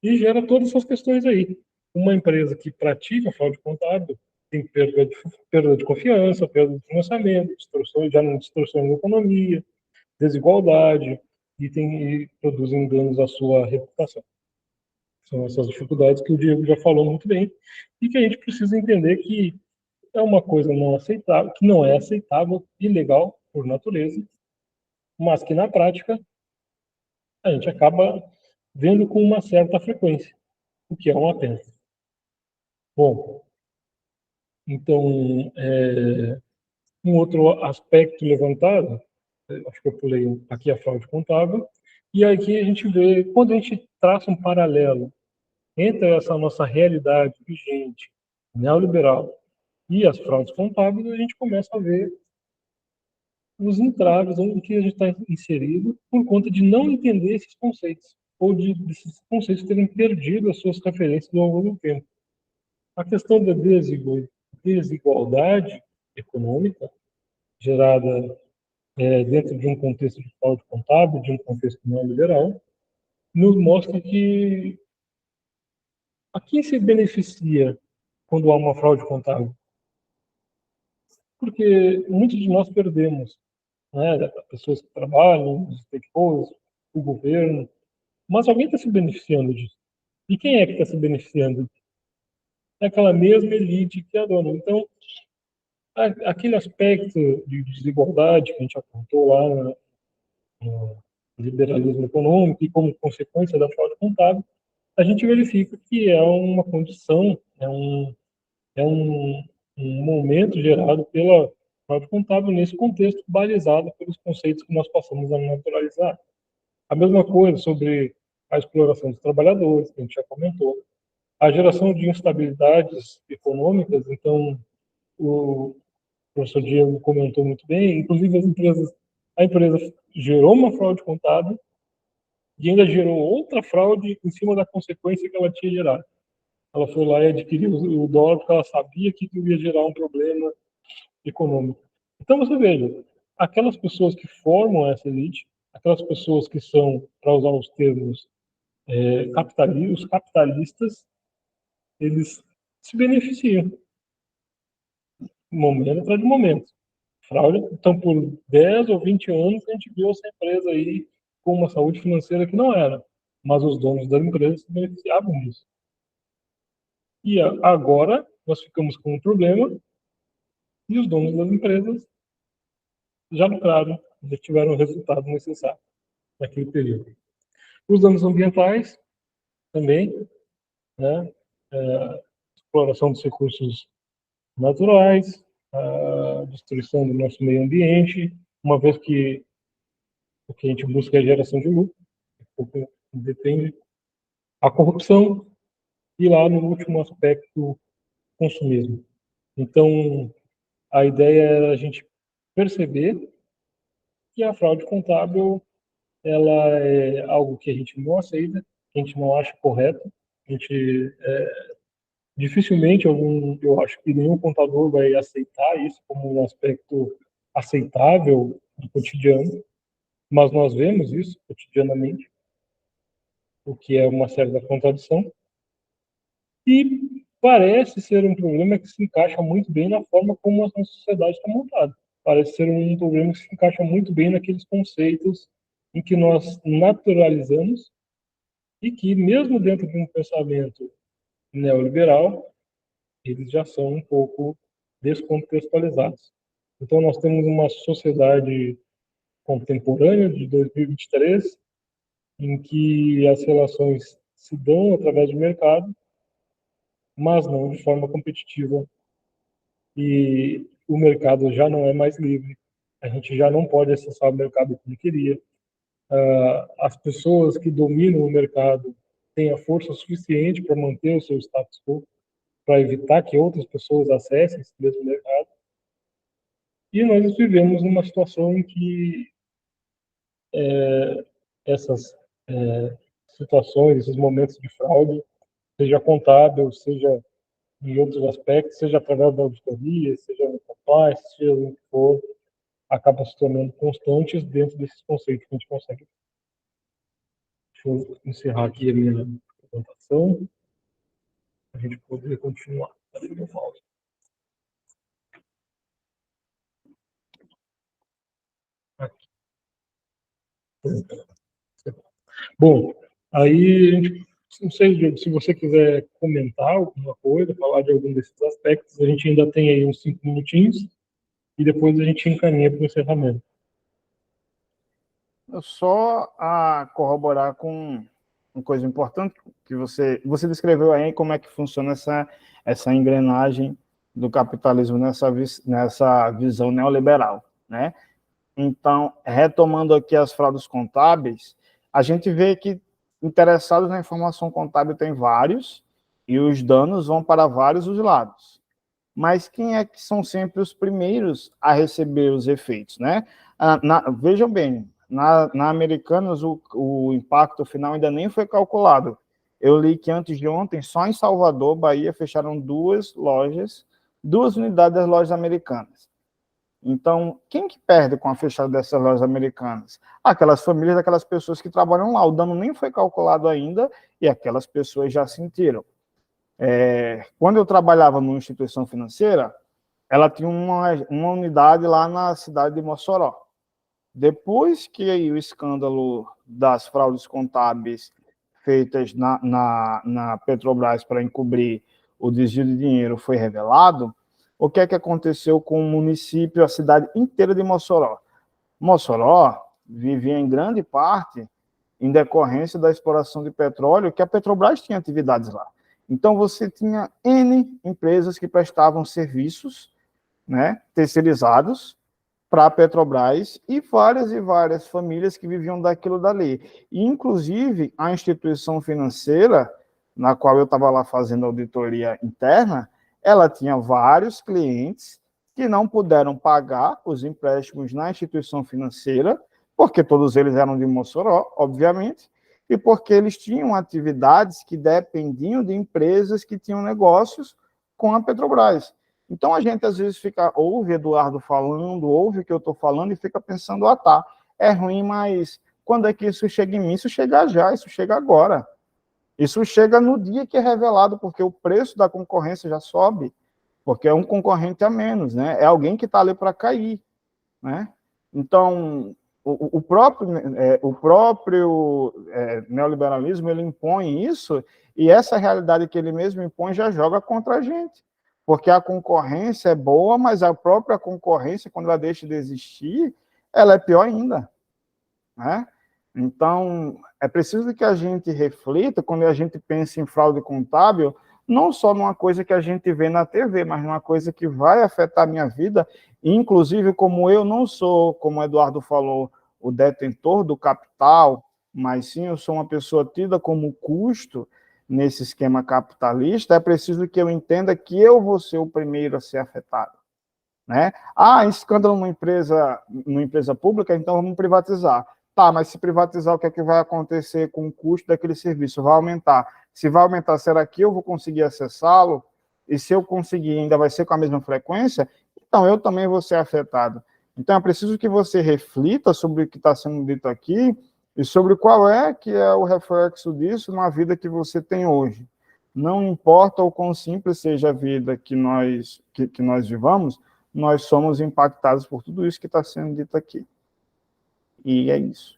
E gera todas essas questões aí. Uma empresa que pratica fraude contábil tem perda de confiança, perda de financiamento, distorções, já não distorções na economia, desigualdade e produzem danos à sua reputação. São essas dificuldades que o Diego já falou muito bem e que a gente precisa entender que é uma coisa não aceitável, que não é aceitável e legal por natureza, mas que na prática a gente acaba vendo com uma certa frequência, o que é uma pena. Bom, então, um outro aspecto levantado, acho que eu pulei aqui a fraude contábil, e aqui a gente vê, quando a gente traça um paralelo entre essa nossa realidade vigente, neoliberal, e as fraudes contábeis, a gente começa a ver os entraves onde que a gente está inserido por conta de não entender esses conceitos, ou de esses conceitos terem perdido as suas referências ao longo do tempo. A questão da desigualdade econômica gerada dentro de um contexto de fraude contábil, de um contexto neoliberal, nos mostra que a quem se beneficia quando há uma fraude contábil? Porque muitos de nós perdemos, né? Pessoas que trabalham, os stakeholders, o governo, mas alguém está se beneficiando disso. E quem é que está se beneficiando? É aquela mesma elite que é a dona. Então, aquele aspecto de desigualdade que a gente apontou lá no liberalismo econômico e como consequência da fraude contábil, a gente verifica que é uma condição, é um momento gerado pela fraude contábil nesse contexto balizado pelos conceitos que nós passamos a naturalizar. A mesma coisa sobre a exploração dos trabalhadores, que a gente já comentou, a geração de instabilidades econômicas. Então, o professor Diego comentou muito bem, inclusive a empresa gerou uma fraude contábil e ainda gerou outra fraude em cima da consequência que ela tinha gerado. Ela foi lá e adquiriu o dólar porque ela sabia que ia gerar um problema econômico. Então, você veja, aquelas pessoas que formam essa elite, aquelas pessoas que são, para usar os termos os capitalistas, eles se beneficiam, momento atrás de momento. Fraude, então, por 10 ou 20 anos, a gente viu essa empresa aí com uma saúde financeira que não era, mas os donos da empresa se beneficiavam disso. E agora, nós ficamos com um problema e os donos das empresas já lucraram, já tiveram o resultado necessário naquele período. Os danos ambientais também, né? Exploração dos recursos naturais, a destruição do nosso meio ambiente, uma vez que o que a gente busca é a geração de lucro, depende a corrupção e lá no último aspecto, consumismo. Então, a ideia é a gente perceber que a fraude contábil ela é algo que a gente não aceita, que a gente não acha correto, a gente dificilmente eu acho que nenhum contador vai aceitar isso como um aspecto aceitável do cotidiano, mas nós vemos isso cotidianamente, o que é uma certa contradição, e parece ser um problema que se encaixa muito bem na forma como a nossa sociedade está montada. Parece ser um problema que se encaixa muito bem naqueles conceitos em que nós naturalizamos e que, mesmo dentro de um pensamento neoliberal, eles já são um pouco descontextualizados. Então, nós temos uma sociedade contemporânea de 2023 em que as relações se dão através do mercado, mas não de forma competitiva, e o mercado já não é mais livre, a gente já não pode acessar o mercado como queria. As pessoas que dominam o mercado têm a força suficiente para manter o seu status quo, para evitar que outras pessoas acessem esse mesmo mercado. E nós vivemos numa situação em que essas situações, esses momentos de fraude, seja contábil, seja em outros aspectos, seja através da auditoria, seja no compliance, seja o que for, acabam se tornando constantes dentro desses conceitos que a gente consegue. Deixa eu encerrar aqui a minha apresentação, para a gente poder continuar. Aqui. Bom, aí a gente, não sei, Diego, se você quiser comentar alguma coisa, falar de algum desses aspectos, a gente ainda tem aí uns 5 minutinhos e depois a gente encaminha para o encerramento. Eu só a corroborar com uma coisa importante que você descreveu aí como é que funciona essa engrenagem do capitalismo nessa visão neoliberal, né? Então, retomando aqui as fraudes contábeis, a gente vê que interessados na informação contábil tem vários e os danos vão para vários os lados. Mas quem é que são sempre os primeiros a receber os efeitos, né? Vejam bem, na Americanas o impacto final ainda nem foi calculado. Eu li que antes de ontem, só em Salvador, Bahia, fecharam duas unidades das lojas Americanas. Então, quem que perde com a fechada dessas lojas Americanas? Aquelas famílias daquelas pessoas que trabalham lá. O dano nem foi calculado ainda e aquelas pessoas já sentiram. Quando eu trabalhava numa instituição financeira, ela tinha uma unidade lá na cidade de Mossoró. Depois que o escândalo das fraudes contábeis feitas na Petrobras para encobrir o desvio de dinheiro foi revelado, o que é que aconteceu com o município, a cidade inteira de Mossoró? Mossoró vivia em grande parte em decorrência da exploração de petróleo, que a Petrobras tinha atividades lá. Então, você tinha N empresas que prestavam serviços, né, terceirizados para a Petrobras e várias famílias que viviam daquilo dali. E, inclusive, a instituição financeira, na qual eu estava lá fazendo auditoria interna, ela tinha vários clientes que não puderam pagar os empréstimos na instituição financeira, porque todos eles eram de Mossoró, obviamente, e porque eles tinham atividades que dependiam de empresas que tinham negócios com a Petrobras. Então a gente às vezes ouve Eduardo falando, ouve o que eu estou falando e fica pensando, tá, é ruim, mas quando é que isso chega em mim? Isso chega já, isso chega agora. Isso chega no dia que é revelado, porque o preço da concorrência já sobe, porque é um concorrente a menos, né? É alguém que está ali para cair, né? Então, o próprio neoliberalismo, ele impõe isso, e essa realidade que ele mesmo impõe já joga contra a gente. Porque a concorrência é boa, mas a própria concorrência, quando ela deixa de existir, ela é pior ainda, né? Então, é preciso que a gente reflita, quando a gente pensa em fraude contábil, não só numa coisa que a gente vê na TV, mas numa coisa que vai afetar a minha vida, inclusive como eu não sou, como o Eduardo falou, o detentor do capital, mas sim eu sou uma pessoa tida como custo nesse esquema capitalista, é preciso que eu entenda que eu vou ser o primeiro a ser afetado, né? Escândalo numa empresa pública, então vamos privatizar. Tá, mas se privatizar, o que é que vai acontecer com o custo daquele serviço? Vai aumentar. Se vai aumentar, será que eu vou conseguir acessá-lo? E se eu conseguir, ainda vai ser com a mesma frequência? Então, eu também vou ser afetado. Então, é preciso que você reflita sobre o que está sendo dito aqui e sobre qual é que é o reflexo disso na vida que você tem hoje. Não importa o quão simples seja a vida que nós vivamos, nós somos impactados por tudo isso que está sendo dito aqui. E é isso.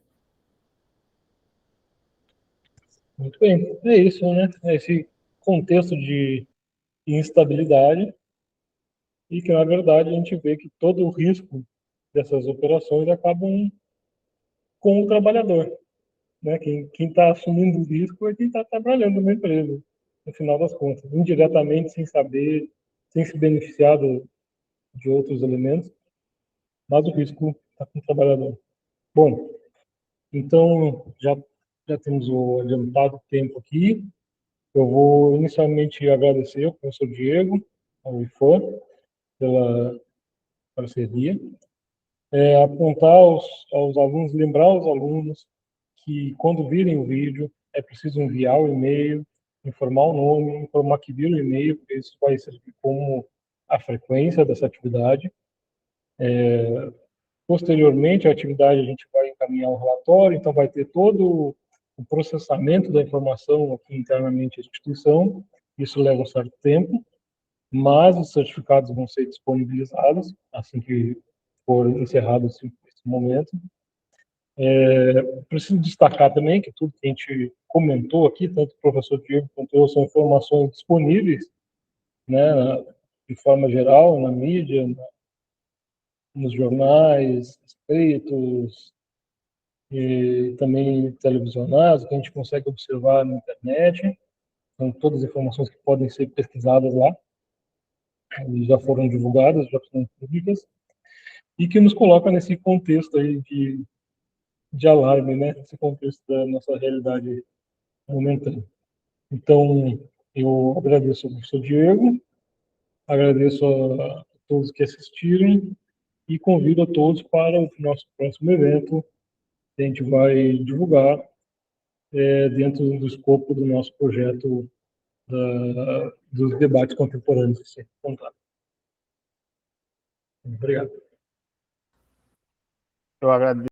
Muito bem, é isso, né? Esse contexto de instabilidade, e que, na verdade, a gente vê que todo o risco dessas operações acabam com o trabalhador, né? Quem está assumindo o risco é quem está trabalhando na empresa, no final das contas, indiretamente, sem saber, sem se beneficiar de outros elementos, mas o risco está com o trabalhador. Bom, então já temos o adiantado tempo aqui. Eu vou inicialmente agradecer ao professor Diego, ao IFAM, pela parceria, apontar aos alunos, lembrar aos alunos que quando virem o vídeo é preciso enviar o e-mail, informar o nome, informar que viram o e-mail, porque isso vai servir como a frequência dessa atividade. Posteriormente, a atividade a gente vai encaminhar um relatório, então vai ter todo o processamento da informação aqui internamente à instituição, isso leva um certo tempo, mas os certificados vão ser disponibilizados assim que for encerrado esse momento. Preciso destacar também que tudo que a gente comentou aqui, tanto o professor Diego quanto eu, são informações disponíveis, né, de forma geral, na mídia, nos jornais escritos e também televisionados, que a gente consegue observar na internet. São todas informações que podem ser pesquisadas lá, e já foram divulgadas, já são públicas, e que nos coloca nesse contexto aí de alarme, né, nesse contexto da nossa realidade momentânea. Então, eu agradeço ao professor Diego, agradeço a todos que assistiram e convido a todos para o nosso próximo evento, que a gente vai divulgar dentro do escopo do nosso projeto dos debates contemporâneos de ciência contábil. Obrigado. Eu agradeço.